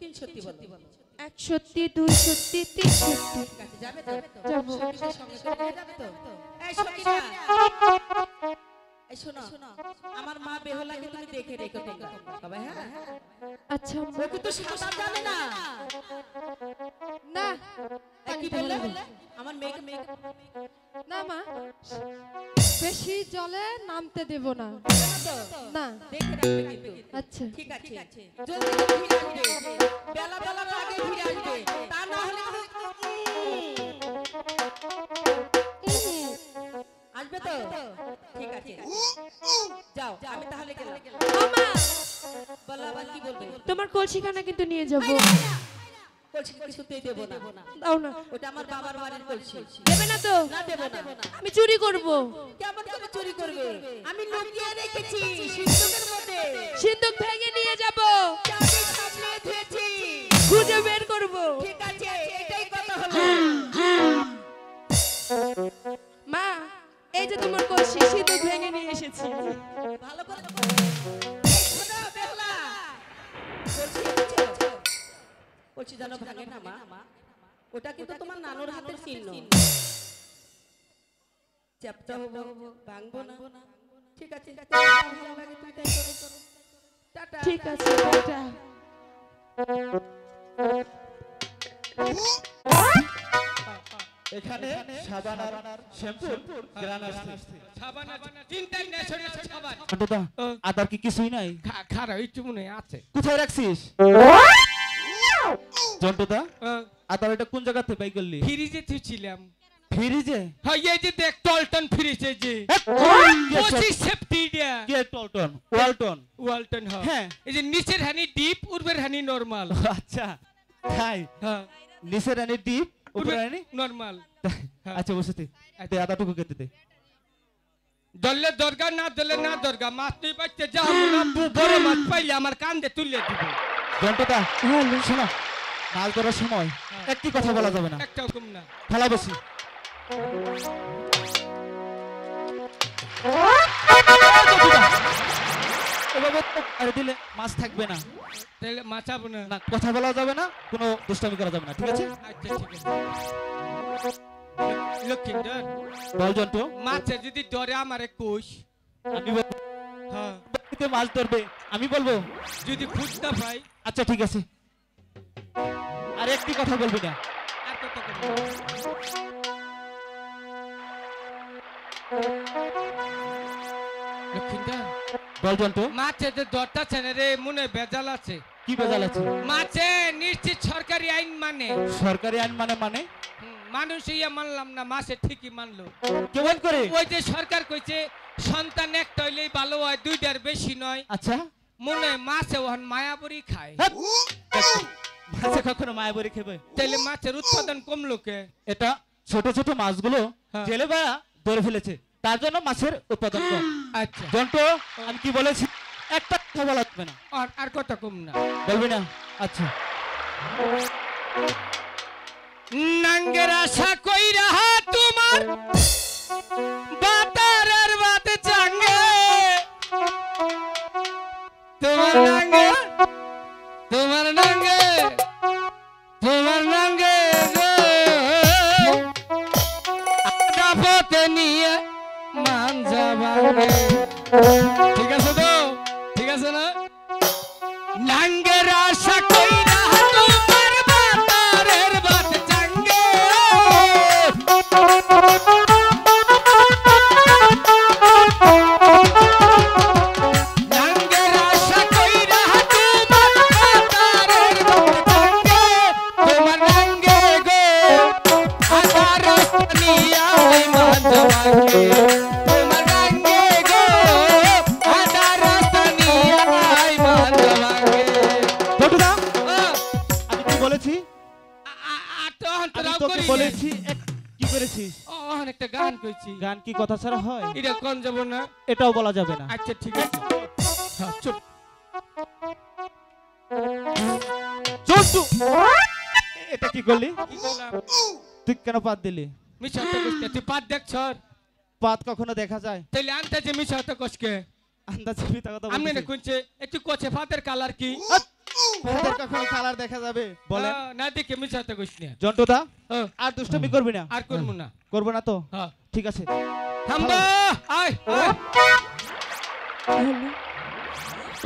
তিন সত্যি বলো। এক সত্যি, দুই সত্যি, তিন সত্যি। ঠিক আছে, যাবে তো? যাবো। সখীদের সঙ্গে করে নিয়ে যাবে তো? এই সখীরা, এই শোনো, আমার মা বেহুলাকে তুমি দেখে রেখো তোমরা সবাই, হ্যাঁ? আচ্ছা ও কিন্তু সাঁতার জানে না। না এই কি বললে? আমার মেয়েকে না মা, বেশি জলে নামতে দেব না। না দেখে রাখবে কিন্তু। আচ্ছা ঠিক আছে, জলদি জলদি ফিরে আসবে, বেলা বেলার আগে ফিরে আসবে, তা না হলে আসবে তো? ঠিক আছে, যাও, আমি তাহলে গেলাম। মামা, বলো আবার কি বলবে? তোমার কলসিখানা কিন্তু নিয়ে যাব। কলসি কিছুতেই দেবো না, দাও না। ওটা আমার বাবার বাড়ির কলসি। দেবে না তো? না, দেবো না। আমি চুরি করব। কেমন করে চুরি করবে? আমি লুকিয়ে রেখেছি সিন্ধুকের মধ্যে, সিন্ধুক ভেঙে নিয়ে যাব, চাবি সামনে ধুয়েছি। খুঁজে বের করব। ঠিক আছে, এটাই কথা হলো। মা, এই যে তোমার কলসি, সিন্ধুক ভেঙে নিয়ে এসেছি। ভালো করে শোনো বেহুলা, কলসি যেন ভাঙে না মা। ওটা কিন্তু তোমার নানুর হাতের চিহ্ন। চ্যাপটা হবো, ভাঙবো না। ঠিক আছে, ভালো লাগে তুই তাই করো। টাটা। ঠিক আছে টাটা। এখানে সাবান আর শ্যাম্পুর গ্রান আসছে। সাবান আছে, তিনটাই ন্যাশনাল সাবান। অন্তত আদার কি কিছুই নাই? খারাপ একটু মনে আছে। কোথায় রাখছিস জন্টুদা? আদার এটা কোন জায়গাতে বাই করলি? ফ্রিজে তুইছিলাম। ফ্রিজে? হ্যাঁ, এই যে দেখ, টলটন ফ্রিজ, এই যে 25 সেফটি দিয়া। কে টলটন? ওয়ালটন? ওয়ালটন, হ্যাঁ। এই যে নিচের হানি ডিপ, উপরের হানি নরমাল। আচ্ছা তাই? হ্যাঁ, নিচের রানী ডিপ, উপরের রানী নরমাল। হ্যাঁ। আচ্ছা বসে দে, আদাটুকু কেটে দে। দললে দরগা, না দলে না দরগা। মাছ তুই পাইতে যা না, বড় মাছ পাইলে আমার কান্দে তুলে দিব। জন্টুদা শোনো, মাছ ধরার সময় একটি কথা বলা যাবে না। একটাও কম না। থালা বসি। এভাবে আরে দিলে মাছ থাকবে না। তাহলে মাছাবো না। না, কথা বলা যাবে না, কোনো দুষ্টামি করা যাবে না, ঠিক আছে? আচ্ছা, ঠিক আছে। লক্ষিন্দর, বল জন্টু। মাছে যদি ধরে আমারে কোষ। আমি বলবো হ্যাঁ, বাড়িতে মাছ ধরবে, আমি বলবো। যদি খুঁজ না পাই। আচ্ছা ঠিক আছে, আর একটি কথা বলবি না। আর কত করবো? লক্ষিন্দর, বল জন্টু। মাছে যে দরটা ছেনে রে, মনে বেজাল আছে। কি বেজাল আছে? মাছে নিশ্চিত সরকারি আইন মানে। সরকারি আইন মানে? মানুষ ইয়া মানলাম না, মাছে ঠিকই মানলো। কেমন করে? ওই যে সরকার কইছে সন্তান একটা হইলেই ভালো হয়, দুইটার বেশি নয়। আচ্ছা, মনে হয় মাছে ওখান মায়াবরি খায়। হ্যাট! মাছে কখনো মায়াবরি খেবে? তাইলে মাছের উৎপাদন কমলো কে? এটা ছোট ছোট মাছগুলো হ্যাঁ। জেলে বা ধরে ফেলেছে, তার জন্য মাছের উৎপাদন কম। আচ্ছা, জন্টু, আমি কি বলেছি? একটা কথা বলা যাবে না, আর কত কম না। বলবি না? আচ্ছা। নাঙ্গের আশা কইরা তোমার বাতারের বাত চাঙ্গে, তোমার নাঙ্গে, তোমার নাঙ্গে, তোমার নাঙ্গে পথে নিয়ে মান যাবাঙ্গে। ঠিক আছে তো? ঠিক আছে না? নাঙ্গের আশা কইরা তোমার বাতারের বাত চাঙ্গে, নাঙ্গের আশা কইরা তোমার বাতারের বাত চাঙ্গে, তোমার নাঙ্গে গো আধার রাস্তানিয়া মান যাবাঙ্গে, তোমার নাঙ্গে গো আধার রাস্তানিয়া মান যাবাঙ্গে। জন্টুদা, আমি কি বলেছি? আমি তোকে বলেছি কি করেছিস? একটা গান কইছি। গান কি কথা ছাড়া হয়? এটা কোন যাব না? এটাও বলা যাবে না। আচ্ছা ঠিক আছে, হ্যাঁ, চুপ। জন্টু, এটা কি করলি? কি করলাম? তুই কেন পাত দিলি? মিছা হতে কষকে তুই পাত দেখছ? পাত কখনো দেখা যায়? তাইলে আনতে যে মিছা হতে কষকে আন্দাজে মিথ্যা কথা আমি না বলছিস। কোনছে একটু কোচে পাতের কালার কি? ভাইদের কখনো কালার দেখা যাবে বলেন? না দেখে মিছাতে কইস না। জন্টুদা হ্যাঁ। আর দুষ্টমি করবি না? আর করব না। করবো না তো? হ্যাঁ। ঠিক আছে। থামবা আয় আয়।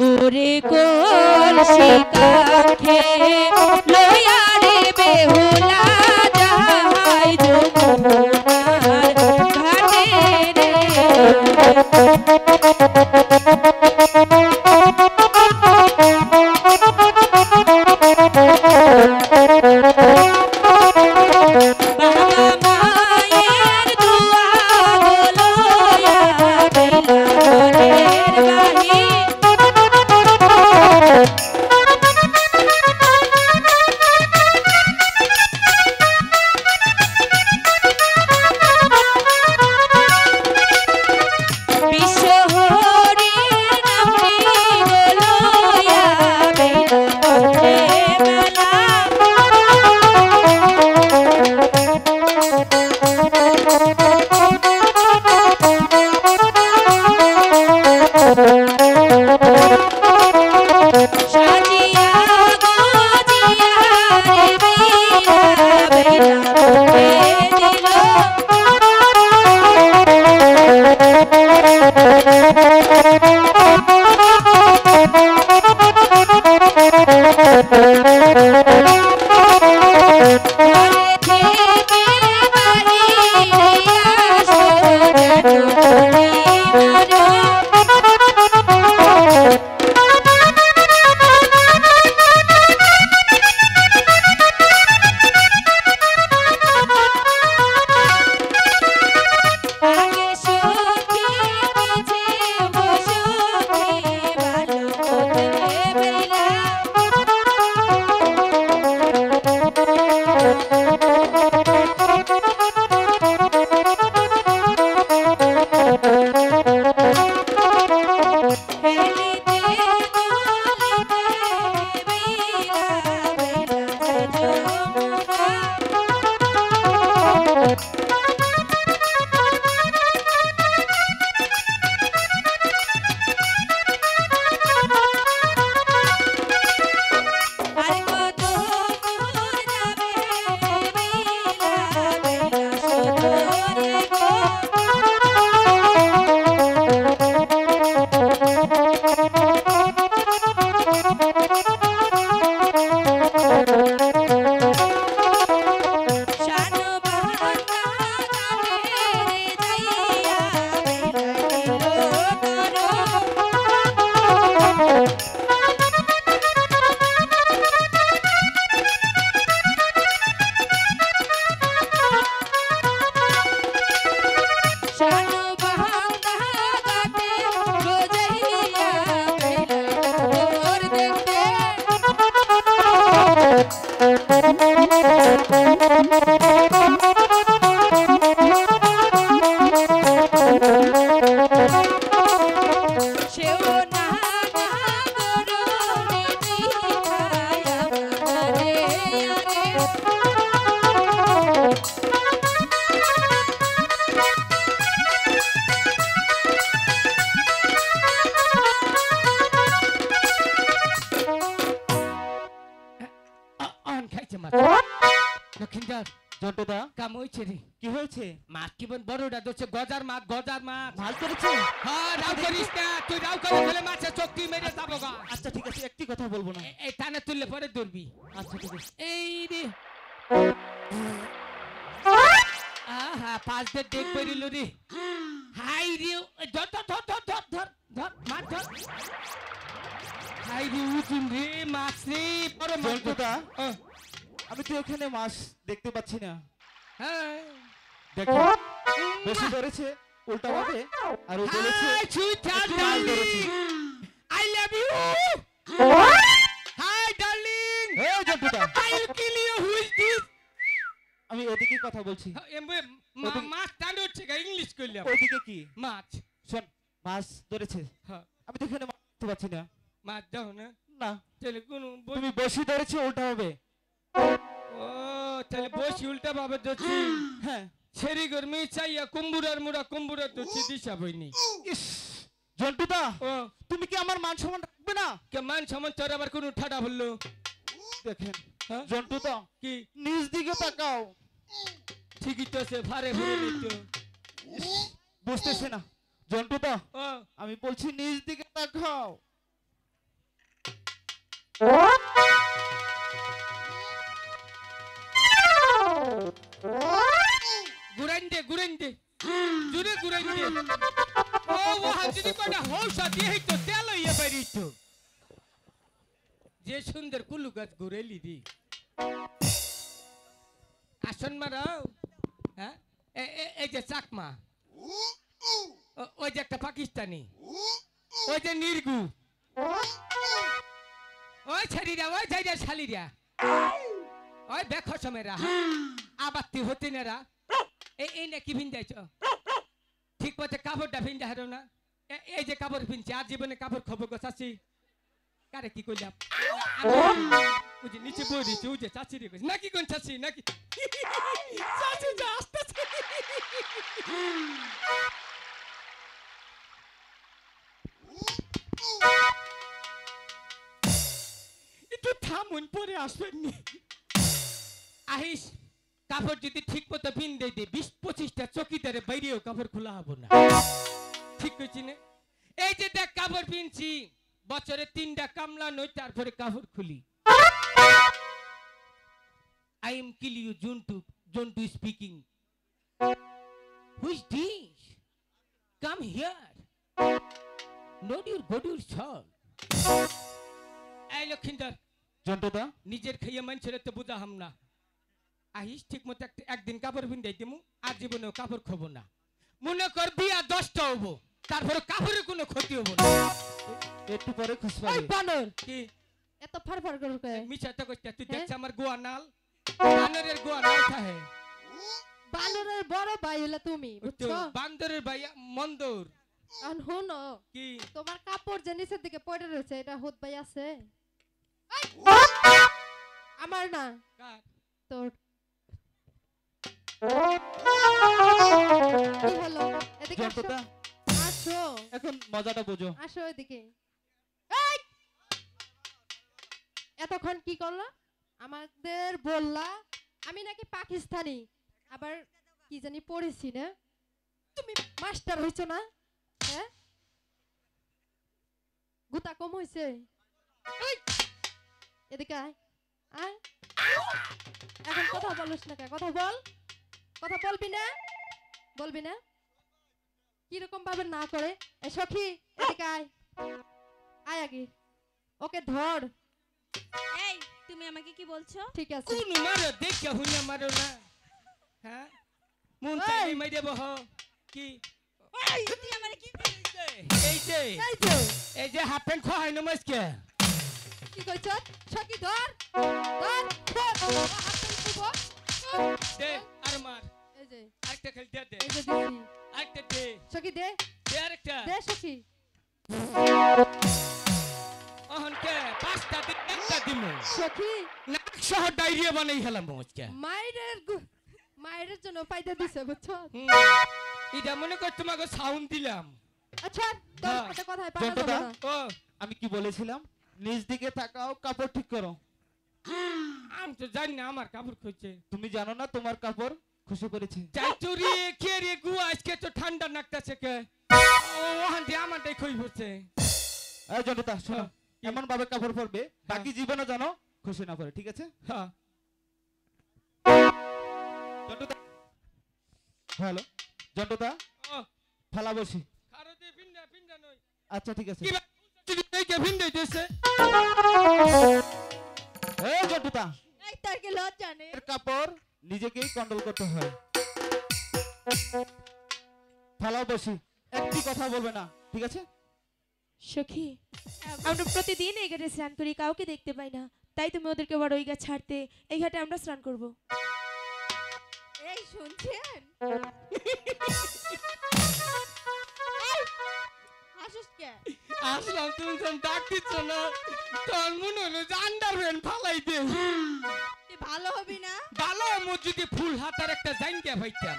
ওরে কলসি কাঠে লইয়া রে বেহুলা যাই যমুনার ঘাটে রে। বাবা মায়ের দুয়া লইয়া বেলালের বাহি লক্ষিন্দর জন্টুদা কাম হইছে রে। কি হয়েছে? মাছ কি বড়টা ধরছে, গজার মাছ গজার মাছ। মাছ ধরেছে? হ্যাঁ রাও করিস না, তুই রাও করে ফেলে মাছের চোখটি মেরে যাবো গা। আচ্ছা ঠিক আছে, একটি কথা বলবো না। এই টানে তুললে পরে ধরবি। আচ্ছা ঠিক আছে। এই রে আহা পাঁচ দিয়ে দেখ বেরিল রে। হাই রে ধর ধর ধর ধর ধর ধর ধর মাছ ধর। হাই রে উঠুন রে মাছ রে, বড় মাছ। জন্টুদা আমি তো এখানে মাছ দেখতে পাচ্ছি না। হ্যাঁ দেখো বেশি ধরেছে উল্টা ভাবে, আর ও বলেছে হাই সুইট মাছ ধরেছে। I love you. Hi darling. এই জন্টুদা I will kill you. Who is this? আমি ওদিকে কথা বলছি। মাছ টানে উঠছে গা, ইংলিশ কইলাম। ওদিকে কি? মাছ। শোন মাছ ধরেছে। হ্যাঁ আমি তো এখানে মাছ দেখতে পাচ্ছি না। মাছ দাও না না তাহলে কোনো তুমি বসি ধরেছে উল্টা হবে। ও তাহলে বসি উল্টা ভাবে ধরছি। হ্যাঁ ছেড়ি গরমি চাইয়া কুম্বুরার মুড়া কুম্বুরা ধরছি, দিশা বইনি। ইস জন্টুদা ও তুমি কি আমার মান সম্মান রাখবে না কে মান সমান তোর আবার কোন ঠাডা বললো দেখেন হ্যাঁ? জন্টু দা কি নিজ দিকে তাকাও ঠিকই তো সে ভারে ভরে নিত বুঝতেছে না জন্টু দা ও আমি বলছি নিজ দিকে তাকাও গুরাইন দে জুরে গুরাইন দে ও ও হাজিরি কোনা হৌসা দিয়ে তো তেল ইয়ে পারি তো যে সুন্দর কুলু গাছ ঘুরেলি দি আসন মারাও হ্যাঁ এই যে চাকমা ওই যে একটা পাকিস্তানি ওই যে নির্গু ওই ছাড়িরা শালিরা ওই দেখো সমেরা আবাত্তি হতে নেরা এই নাকি ভিন্দাইছ ঠিক মতো কাপড়টা ভিন্দা হারো না এই যে কাপড় ভিনছে আর জীবনে কাপড় খবর গোছাচ্ছি কারে কি কইলাম ওই যে নিচে বই দিচ্ছে ওই যে চাচি রে নাকি কোন চাচি নাকি চাচি যা আসতেছে একটু থামুন পরে আসবেন নি আহিস কাপড় যদি ঠিক মতো পিন্দে দে 20-25টা চকিদারে বাইরেও কাপড় খোলা হবো না ঠিক কইছি না এই যে দেখ কাপড় পিনছি বছরে 3টা কামলা নই তারপরে কাপড় খুলি I am kill you Jontu speaking who is this come here not your গডুর সল এই লক্ষিন্দর জন্টু দা নিজের খাইয়া মানুষের তো বুঝা হাম না আহিস ঠিক মতো একদিন কাপড় পিন্দাই দিমু আর জীবনেও কাপড় খবো না মনে কর বিয়া 10টা হবো তারপরে কাপড়ের কোনো ক্ষতি হবো না একটু পরে খুশ ওই পাবে বানর কি এত ফারফার করে কয় মিছা তো কইতা তুই হ্যাঁ? দেখছ আমার গোয়া নাল বানরের গোয়া নাল থাকে বানরের বড় ভাই হলো তুমি বুঝছো বান্দরের ভাই মন্দর আর হুনো কি তোমার কাপড় যে নিচের দিকে পড়ে রয়েছে এটা হুদ ভাই আছে আমার না কার? তোর কি হলো এদিকে জন্টু আসো দা আসো এখন মজাটা বোঝো আসো এদিকে এই! এতক্ষণ কি করলা আমাদের বললা আমি নাকি পাকিস্তানি আবার কি জানি পড়েছি না তুমি মাস্টার হইছো না হ্যাঁ গুতা কম হইছে এই! এদিকে আয় আয় এখন কথা বলিস না কে কথা বল কথা বলবি না কিরকম ভাবে না করে এ সখী এদিকে আয় আয় আগে ওকে ধর এই তুমি আমাকে কি বলছো? ঠিক আছে কোন মারো দেখে হুইনা মারো না হ্যাঁ মন এই! চাই মাইরে বহ কি এই তুই আমারে কি বলছিস? এই যে এই যে এই যে হাফ প্যান্ট খোয়াই নমস্কে কি কইছ সখী ধর দে আর মার এই যে আরেকটা খেল দে দে এই যে দিছি আরেকটা দে সখী দে দে আরেকটা দে সখী অহন কে পাঁচটা দে একটা দিমু সখী নাক সহ ডায়রিয়া বানাই খেলাম আজকে মায়ের জন্য পাইতে দিছে বুঝছো এটা মনে কর তোমাকে সাউন্ড দিলাম আচ্ছা তোর হ্যাঁ। সাথে কথায় পারা জন্টু যাবে দা না ও আমি কি বলেছিলাম নিজ দিকে তাকাও কাপড় ঠিক করো আমি তো জানি না আমার কাপড় খুঁজছে তুমি জানো না তোমার কাপড় খুশি করেছে যাই চুরি কে রে গু আজকে তো ঠান্ডা নাকতাছে কে ও ওহান দিয়ে আমারটাই খই পড়ছে এই জন্টু দা শোনো হ্যাঁ, কি? এমন ভাবে কাপড় পরবে বাকি জীবনে জানো খুশি না করে ঠিক আছে হ্যাঁ জন্টু দা হ্যালো জন্টু দা ও ফালা বসি খারো দে পিন্ডা নই আচ্ছা ঠিক আছে কি বা যদি এই কে ভিন্দে দিছে এই জন্টু দা এই তার কি লজ্জা নেই? এর কাপড় নিজেকেই কন্ট্রোল করতে হয় ফালাও বসি একটি কথা বলবে না ঠিক আছে সখী আমরা প্রতিদিন এই ঘাটে স্নান করি কাউকে দেখতে পাই না তাই তুমি ওদেরকে বড় ওই ঘাট ছাড়তে এই ঘাটে আমরা স্নান করব এই শুনছেন? হাসিস কে? আসলাম তুমি যখন ডাক দিচ্ছ না তোর মনে হলো যে আন্ডারপ্যান্ট ফালাই দে তুই ভালো হবি না ভালো মু যদি ফুল হাতার একটা জাইঙ্গা ভাইতাম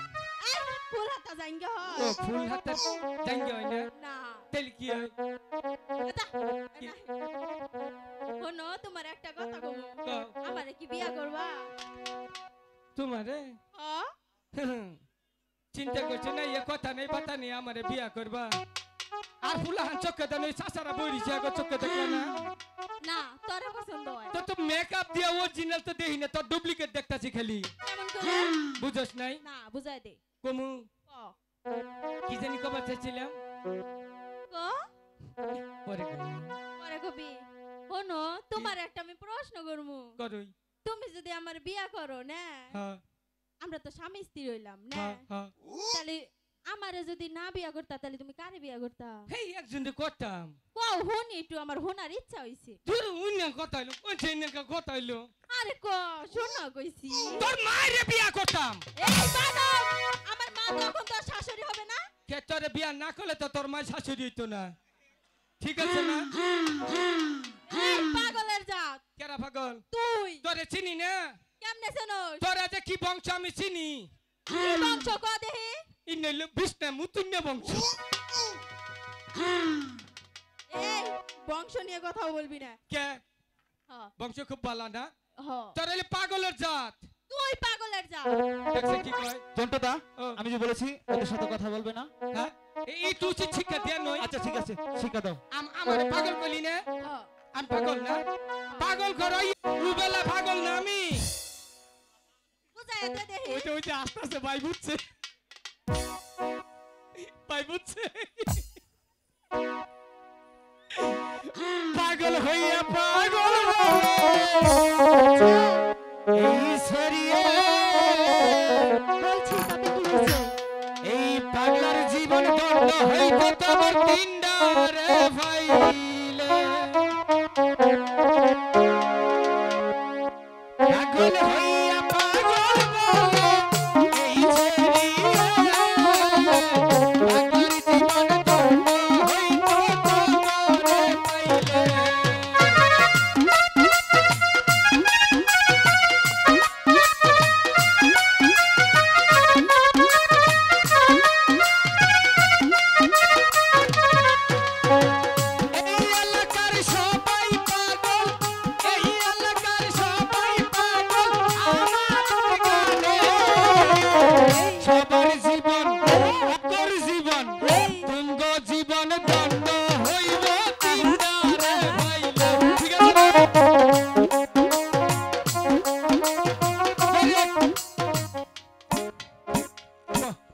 আর ফুল হাতা জাইঙ্গা ও হয় ফুল হাতার জাইঙ্গা হয় না না তাহলে কি হয় এটা শোনো তোমার একটা কথা কমু কও। আমারে কি বিয়া করবা তোমারে চিন্তা করছে না এ কথা নেই বাতা নেই আমারে বিয়া করবা আর ফুলাহান চোখে দেন ওই চাচারা বইরিছে আগে চোখে দেখলো না না তোরে পছন্দ হয় তো মেকআপ দিয়া অরিজিনাল তো দেই না তো ডুপ্লিকেট দেখতাছি খালি কেমন করে বুঝছ নাই না বুঝাই দে কমু ক কি জানি কবার চাইছিলাম ক পরে কমু। পরে কবি শোনো তোমার একটা আমি প্রশ্ন করমু করুই তুমি যদি আমার বিয়া করো না হ্যাঁ আমরা তো স্বামী স্ত্রী হইলাম না হ্যাঁ হ্যাঁ তাহলে আমারে যদি না বিয়া করতা তাহলে তুমি কারে বিয়া করতা হেই একজনকে করতাম কও হনি একটু আমার হোনার ইচ্ছা হইছে তোর উন্না কথা হইলো কোন চেন্না কথা হইলো আরে ক শোনো কইছি তোর মায়ের বিয়া করতাম এই বাবা আমার মা তখন তো শাশুড়ি হবে না কে তোরে বিয়া না করলে তো তোর মা শাশুড়ি হইতো না ঠিক আছে না এই পাগলের জাত কেরা পাগল তুই তোরে চিনি না কেমনে জানোস তোরা যে কি বংশ আমি চিনি কি বংশ ক দেহি ইন্নইলো বিষ্ণা মুতুন্য বংশ এই বংশ নিয়ে কথা বলবি না কে হ বংশ খুব ভালো না হ তোর এলে পাগলের জাত তুই পাগলের জাত দেখছে কি কয় জন্টুদা ও। আমি যে বলেছি ওদের সাথে কথা বলবে না হ্যাঁ এই তুই উচিত শিক্ষা দেয়া নয় আচ্ছা ঠিক আছে শিক্ষা দাও আমার পাগল কইলি না হ আমি পাগল না পাগল করই উবেলা পাগল না আমি বুঝাই দে দেহি ওই যে আস্তে আস্তে ভাই বুঝছে ভাই বুঝছে পাগল হইয়া পাগল এই সরিয়ে বলছি তাতে কি হইছে এই পাগলার জীবন দণ্ড হইব তোর তিনডারে ভাইলে পাগল হইয়া পাগল বলে এই ছেড়িয়া পাগলার জীবন দণ্ড হইব তোরে পাইলে এই এলাকার সবাই পাগল এই এলাকার সবাই পাগল আমার গানে সবার জীবন অকর জীবন তুঙ্গ জীবন দণ্ড হইব তিনডারে ভাইলে ঠিক আছে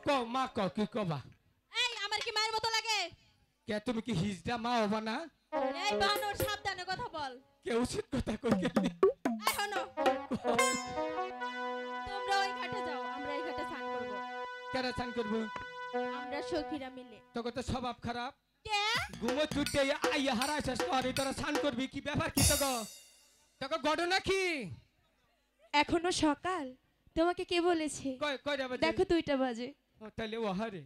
ক মা ক কি কবা এই আমার কি মায়ের মতো লাগে কে তুমি কি হিজড়া মা হবা না এই বানর সাবধানে কথা বল কে উচিত কথা কই গেলি এই শোনো তোমরা ওই ঘাটে যাও আমরা এই ঘাটে স্নান করব কেরা চান করবো আমরা সখীরা মিলে তোকে তো স্বভাব খারাপ কে ঘুমো ছুটে আইয়া হারাইছিস তোর তোরা স্নান করবি কি ব্যাপার কি তোকে ঘটনা কি এখনো সকাল তোমাকে কে বলেছে কয় কয় রে বাজে দেখো 2টা বাজে ও তাহলে ও হারে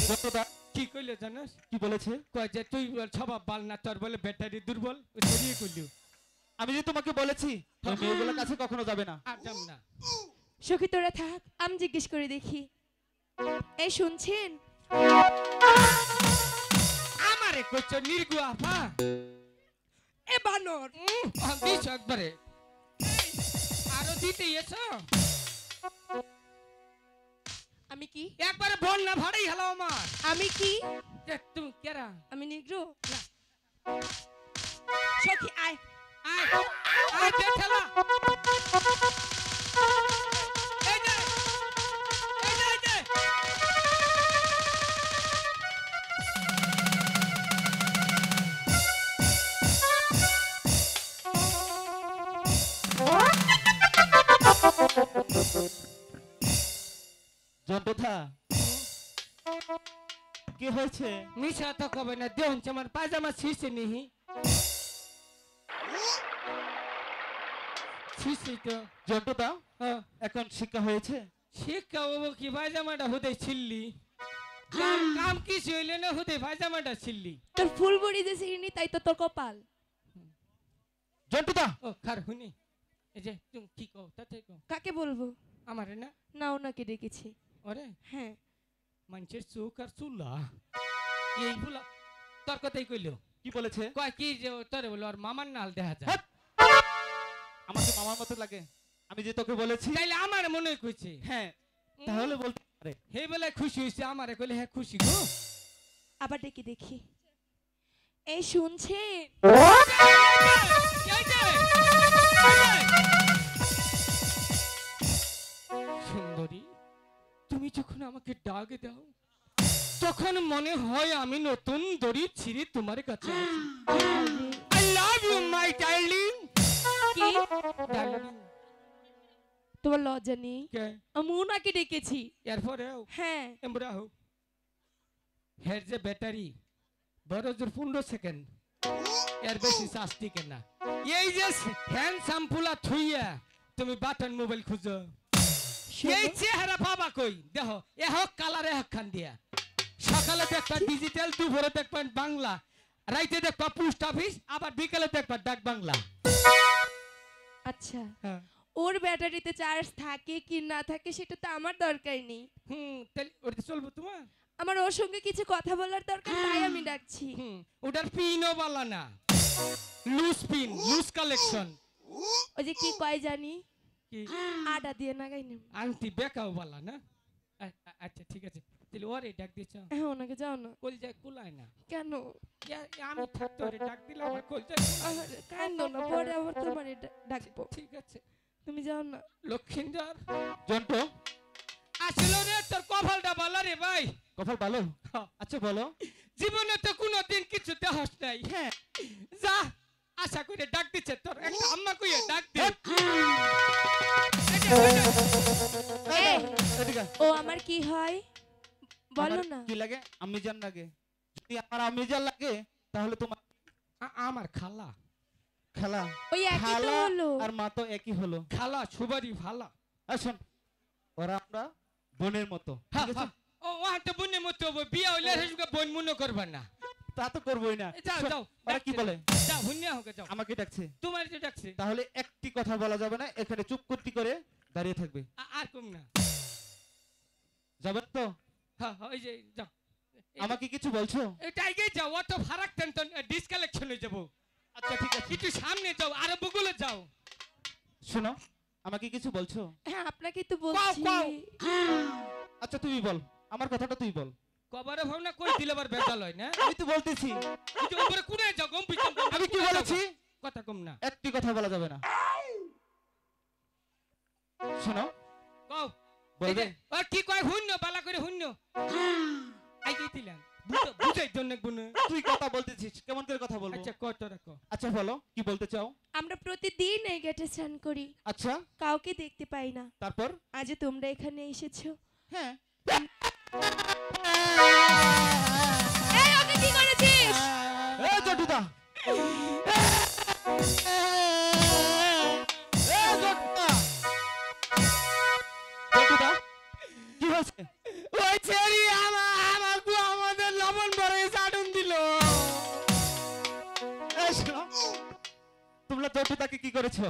জন্টুদা কি কইলে জানাস কি বলেছে কয় যে তুই বল স্বভাব বাল না তোর বলে ব্যাটারি দুর্বল ও সরিয়ে কইলি আমি যে তোমাকে বলেছি ওই মেয়েগুলোর কাছে কখনো যাবে না আর যাম না সখী তোরা থাক আমি জিজ্ঞেস করে দেখি এই শুনছেন আমারে কইছ নির্গু আপা এ বানর দিছ একবারে আরো দিতে এসো আমি কি একবারে বল না ভাড়াই হলো আমার আমি কি তুমি কেরা আমি নিগ্রো সখী আয় আয় আয় দেখলা এই যে এই যে জন্টুদা কি হয়েছে মিশা তো কবে না দেহন আমার পাজামা ছিঁড়ছে নিহি ছিঁড়ছি তো জন্টুদা হ্যাঁ এখন শিক্ষা হয়েছে শিক্ষা ও কি পাজামাটা হুদে ছিললি কাম কাম কি হইলে না হুদে পাজামাটা ছিললি তোর ফুল বড়ি যে সিগনি তাই তো তোর কপাল জন্টুদা ও খার হুনি এই যে তুমি কি কও তাতে কও কাকে বলবো? আমারে না না, ওনাকে ডেকেছি। ওরে হ্যাঁ। মানুষের চোখ আর চুলা এইগুলা তোর কথাই কইলো। কি বলেছে? কয় কি যে তোরে বলো আর মামার নাল দেখা যায়। আমাকে মামার মতো লাগে। আমি যে তোকে বলেছি তাইলে আমার মনে কইছে। হ্যাঁ তাহলে বলতে পারে। হে বলে খুশি হইছে, আমারে কইলে হ্যাঁ খুশি গো। আবার ডেকে দেখি। এই শুনছেন? সুন্দরী, তুমি যখন আমাকে ডাক দাও তখন মনে হয় আমি নতুন দড়ি ছিঁড়ে তোমার কাছে আসি। I love you my darling. কি? ডার্লিং তোমার লজ্জা নেই? কে? আমি ওনাকে ডেকেছি। এরপরেও হ্যাঁ। এমরা হো হের যে ব্যাটারি বড় জোর 15 সেকেন্ড এর বেশি শাস্তি কেনা। এই যে হ্যান্ড শ্যাম্পুলা থুইয়া তুমি বাটন মোবাইল খুঁজো, এই চেহারা পাবা কই? দেখো এ হোক কালার এ হোক খান দিয়া। সকালে দেখবা ডিজিটাল, দুপুরে দেখবা বাংলা, রাইতে দেখবা পোস্ট অফিস, আবার বিকেলে দেখবা ডাক বাংলা। আচ্ছা, হ্যাঁ। ওর ব্যাটারিতে চার্জ থাকে কি না থাকে সেটা তো আমার দরকার নেই। তাহলে ওটা চলবো তোমার? আমার ওর সঙ্গে কিছু কথা বলার দরকার, তাই আমি ডাকছি। ওটার পিনও বালা না, লুজ পিন, লুজ কালেকশন। ওই যে কি কয় জানি, কি আডা দিয়ে নাগাই নেব। আংটি বেকাও বালা না। আচ্ছা ঠিক আছে, তাহলে ওরে ডাক দিছ। হ্যাঁ, ওনাকে যাও না। কল যায় কুলায় না কেন? আমি থাকতে ওরে ডাক দিলাম, আমার কল যায়। কান্দো না, পরে আবার তোমার ডাকবো। ঠিক আছে, তুমি যাও না। লক্ষিন্দর জন্টু আসলে রে তোর কপালটা ভালো রে ভাই। কপাল ভালো? আচ্ছা বলো। জীবনে তো কোনোদিন কিছু দেহস নাই। হ্যাঁ যা, আশা করে ডাক দিচ্ছে তোর একটা আম্মা কইয়ে ডাক দে। ও আমার কি হয় বলো না। কি লাগে? আমি জান লাগে। যদি আমার আমি জান লাগে তাহলে তোমার আমার খালা। খালা? ওই একই তো হলো। আর মা তো একই হলো। খালা সুবারি ভালা। আসুন, ওরা আমরা বোনের মতো। ঠিক আছে? ও ওহাতে বোনের মতো বিয়া হইলে হেসুকে বোন মনে করবা না। তা তো করবই না। যাও যাও, ওরা কি বলে? যাও হুন্নিয়া হোকে যাও। আমাকে ডাকছে। তোমার যে ডাকছে। তাহলে একটি কথা বলা যাবে না, এখানে চুপ করতি করে দাঁড়িয়ে থাকবে। আর কম না। যাবেন তো? হ্যাঁ ওই যে যাও। আমাকে কিছু বলছো? এটাই গিয়ে যাও, অত ফারাক টেনশন ডিসকালেকশন হয়ে যাবো। আচ্ছা ঠিক আছে, একটু সামনে যাও, আরো বগুলে যাও। শোনো, আমাকে কিছু বলছো? হ্যাঁ, আপনাকে তো বলছি। আচ্ছা তুমি বল, আমার কথাটা তুই বল। কবারে ভাবনা কই দিলে আবার বেজাল হয় না? আমি তো বলতেছি। এই যে উপরে কোনে যাও, গম পিছন। আমি কি বলেছি? কথা কম না। একটি কথা বলা যাবে না। শোনো, কও বলবে? আর কি কয় হুন্য বালা করে হুন্য। আই কি দিলাম বুঝাই জন্য গুনে। তুই কথা বলতেছিস, কেমন করে কথা বলবো? আচ্ছা কত রাখো। আচ্ছা বলো, কি বলতে চাও? আমরা প্রতিদিন এই ঘাটে স্নান করি। আচ্ছা, কাউকে দেখতে পাই না। তারপর? আজ তোমরা এখানে এসেছো। হ্যাঁ। এই ওকে কি করেছিস? এই জটুদা, কি হয়েছে? ওই ছেড়ি আমাকে আমাদের লবণ ভরে চাটুন দিল। এই শোনো, তোমরা জটুদাকে কি করেছো?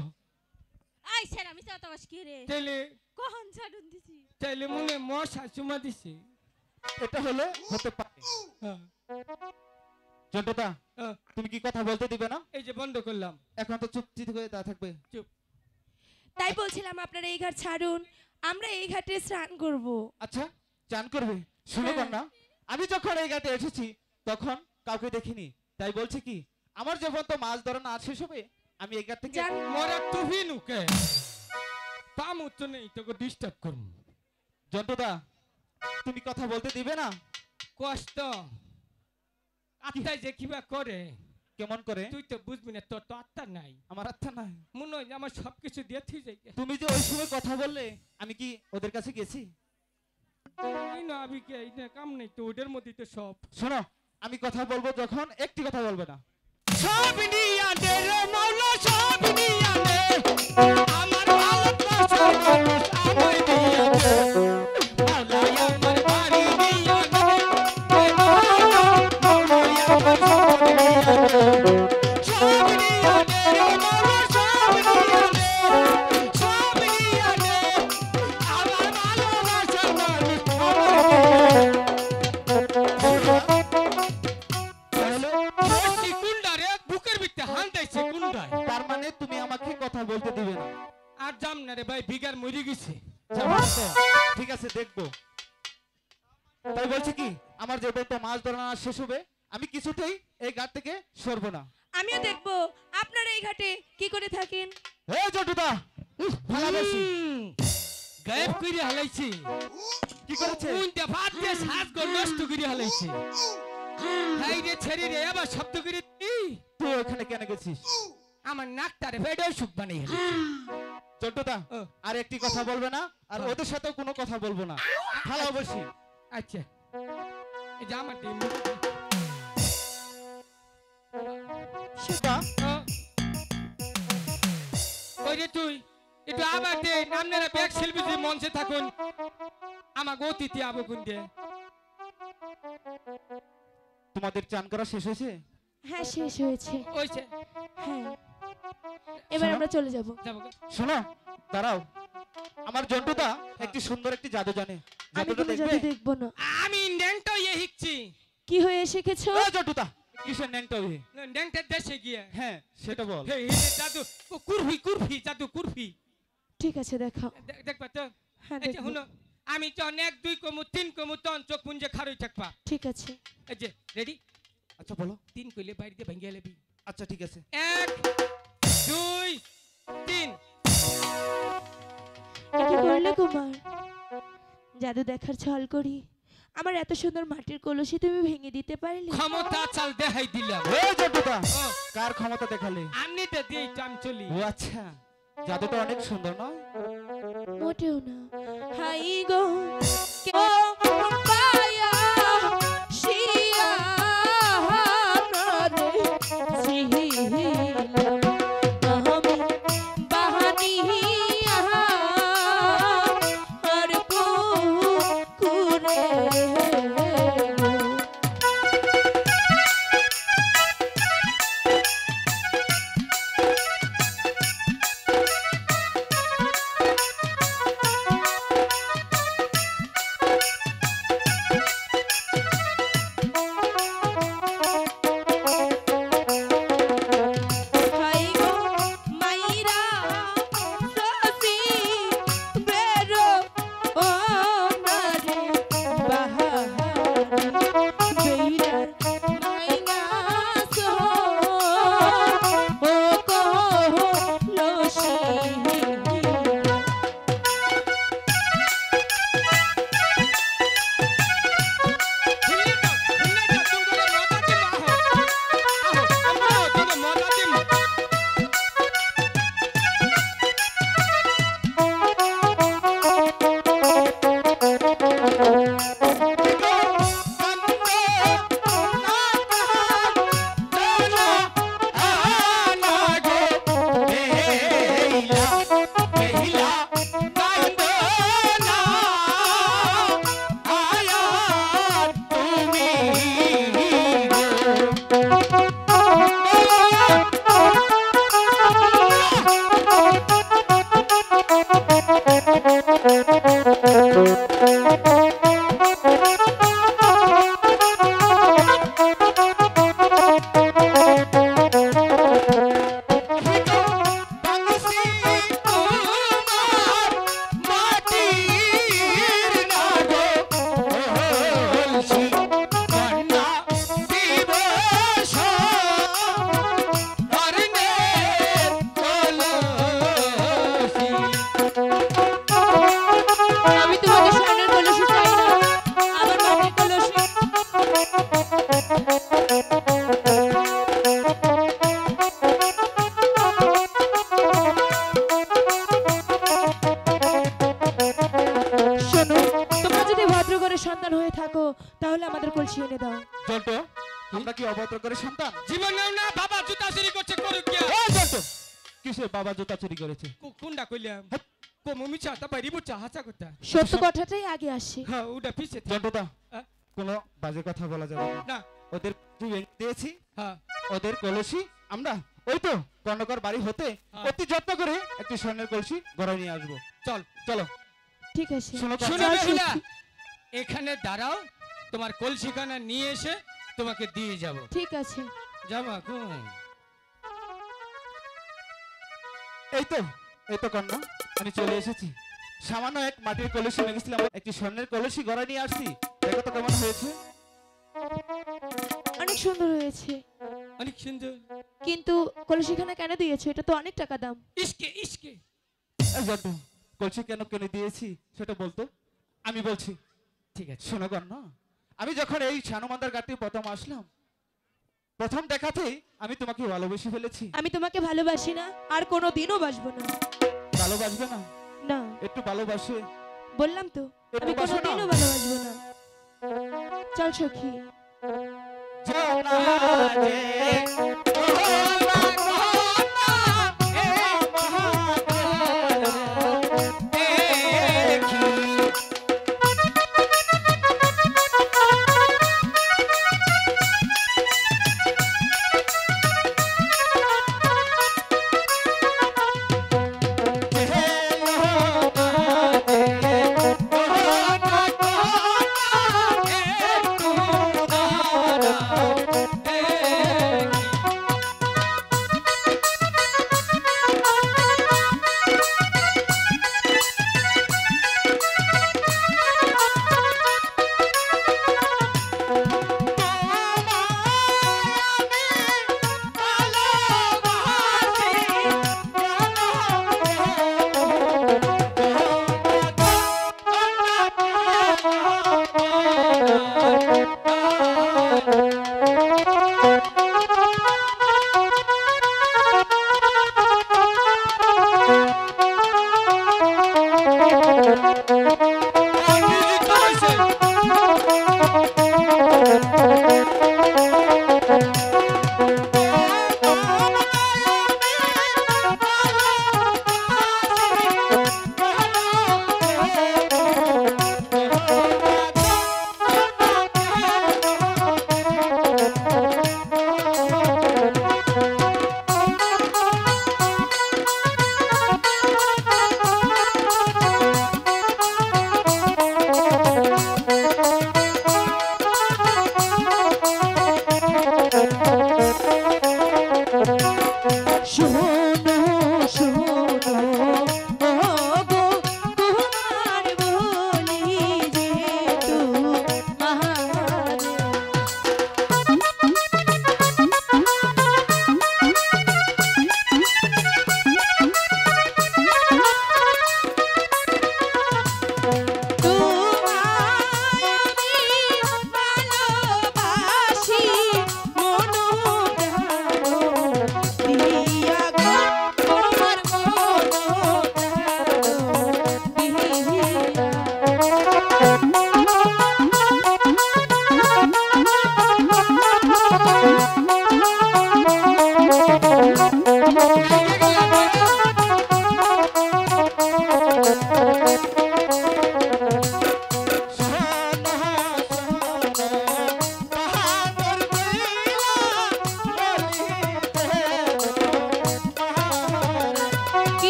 আই স্যার আমি চাতাবাস কি রে তাইলে কখন ছাড়ুন দিছি তাইলে মনে মশা চুমা দিছি। এটা হলে হতে পারে। জটুদা, তুমি কি কথা বলতে দিবে না? এই যে বন্ধ করলাম। এখন তো চুপচিত হয়ে তা থাকবে। চুপ। তাই বলছিলাম আপনারা এই ঘাট ছাড়ুন, আমরা এই ঘাটে স্নান করব। আচ্ছা, চান করবে? শুনো হ্যাঁ। না, আমি যখন এই ঘাটে এসেছি তখন কাউকে দেখিনি। তাই বলছি কি, আমার যখন তো মাছ ধরা না শেষ হবে, আমি এই ঘাট থেকে মোরা টুপি নুকে পামু তো নেই, তোকে ডিস্টার্ব করব। জন্টুদা, তুমি কথা বলতে দিবে না? কষ্ট আত্মায় যে কিবা করে। কেমন করে? তুই তো বুঝবি না, তোর তো আত্মা নাই। আমার আত্মা নাই? মনে হয় আমার সবকিছু দিয়ে থুই যাই। তুমি যে ওই সময় কথা বললে, আমি কি ওদের কাছে গেছি? এই না আমি কি এই না কাম নেই তো, ওদের মধ্যে তো সব। শোনো, আমি কথা বলবো যখন, একটি কথা বলবে না। সব নিয়া দে রে মাওলা, সব নিয়া দে আমার ভালোবাসা আমার দিয়া দে মাওলা, আমার বাড়ি দিয়া দে মাওলা, আমার সব নিয়া দে, সব নিয়া দে রে মাওলা, সব নিয়া দে। যাবেন তো? ঠিক আছে দেখবো। তাই বলছি কি আমার যে বলতো মাছ ধরা না শেষ হবে আমি কিছুতেই এই ঘাট থেকে সরবো না। আমিও দেখবো আপনারা এই ঘাটে কি করে থাকেন। এই জটুদা ভালো বেশি গায়েব করে হালাইছি। কি করেছে? উনটা ভাত দিয়ে শ্বাস গো নষ্ট করে হালাইছি। হাই রে ছেড়ে রে আবার শব্দ করে তুই ওখানে কেন গেছিস? আমার নাকটারে ফেডে সুখ বানিয়ে হালাইছি। জটুদা আর একটি কথা বলবে না আর ওদের সাথেও কোনো কথা বলবো না। ভালো বেশি। আচ্ছা এই যে আমার ডিম সেটা ওই রে তুই একটু আবার দে আপনারা ব্যাগ শিল্পী যে মঞ্চে থাকুন আমাকে অতিথি আবগুন দে। তোমাদের চান করা শেষ হয়েছে? হ্যাঁ শেষ হয়েছে। ওইছে হ্যাঁ এবার আমরা চলে যাব। যাবো গো। শোনো দাঁড়াও আমার জন্টুদা একটি সুন্দর একটি জাদু জানে। আমি জাদুটা কোনো দেখবে? জাদু দেখবো না। আমি ন্যাংটা ইয়ে শিখছি। কি হয়ে শিখেছো? ও জন্টুদা কিসের ন্যাংটা হয়ে? ন্যাংটা দেশে গিয়ে হ্যাঁ সেটা বল। হে হে জাদু কুরফি কুরফি জাদু কুরফি ঠিক আছে দেখাও। দেখবা তো? হ্যাঁ এই যে দেখবো। শুনো আমি তো অনেক 2 কমু 3 কমু তন চোখ পুঞ্জে খারই থাকবা। ঠিক আছে। এই যে রেডি আচ্ছা বলো। 3 কইলে বাইরে দিয়ে ভাঙিয়ে লেবি। আচ্ছা ঠিক আছে। 1 2 3 এ কি করলে কুমার? জাদু দেখার ছল করি আমার এত সুন্দর মাটির কলসি তুমি ভেঙে দিতে পারলে? ক্ষমতা চাল দেখাই দিলাম। এই জন্টুদা ও কার ক্ষমতা দেখালে? আমনি তো দিই টাম চলি। ও আচ্ছা জাদুটা অনেক সুন্দর নয়? মোটেও না। হাই গো কে পায়া শিয়া নরে জিহিলাম আমি বাহানিয়া আর পুকুরে হাই গো মাইরা সসি বেরো ও নারে বাহারি বেইরা মাইনা সো ও কো লসি আমি তোমাকে স্বর্ণের কলসি চাই না আমার মাটির কলসি। শোনো তোমরা যদি ভদ্র করে সন্তান হয়ে থাকো তাহলে আমাদের কলসি এনে দাও। জন্টু আমরা কি অভদ্র করে সন্তান? জীবনেও না বাবা জুতা চুরি করছে করুক গিয়া। এই জন্টু কিসের বাবা জুতা চুরি করেছে? কোনটা কইলাম কো মমি চাটা বাইরে বুচা হাসা করতা। সত্য কথাটাই আগে আসে। হ্যাঁ ওটা পিছে থাক। জন্টুদা হ্যাঁ? কোনো বাজে কথা বলা যাবে না। না ওদের দিয়েছি হ্যাঁ ওদের কলসি আমরা ওই তো কর্ণকর বাড়ি হতে হ্যাঁ। অতি যত্ন করে একটি স্বর্ণের কলসি গড়াই নিয়ে আসবো। চল চলো ঠিক আছে। শোনো কথা। শুনো চল, বেহুলা সত্যি। এখানে দাঁড়াও তোমার কলসিখানা নিয়ে এসে তোমাকে দিয়ে যাব। ঠিক আছে। যাবা কোন? এই তো কন্যা আমি চলে এসেছি। সামান্য এক মাটির কলসি ভেঙেছিলাম, একটি স্বর্ণের কলসি গড়া নিয়ে আসছি। দেখো তো কেমন হয়েছে। অনেক সুন্দর হয়েছে, অনেক সুন্দর। কিন্তু কলসিখানা কেন দিয়েছো? এটা তো অনেক টাকা দাম। ইসকে ইসকে জন্টু, কলসি কেন কেন দিয়েছি সেটা বলতো। আমি বলছি, ঠিক আছে। শোনো না, আমি যখন এই শানুমান্দার ঘাটে প্রথম আসলাম, প্রথম দেখাতেই আমি তোমাকে ভালোবেসে ফেলেছি। আমি তোমাকে ভালোবাসি না, আর কোনো দিনও বাসবো না। ভালোবাসবে না? না, একটু ভালোবাসে। বললাম তো একটু আমি বাসো কোনো না। দিনও ভালোবাসবো না। চল সখী।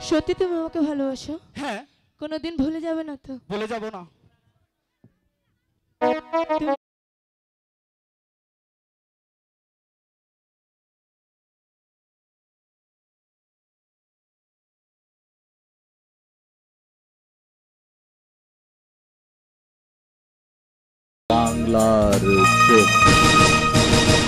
সত্যি তুমি আমাকে ভালোবাসো? হ্যাঁ। কোনোদিন ভুলে যাবে না তো? বলে যাব না। তুমি বাংলার চোখ।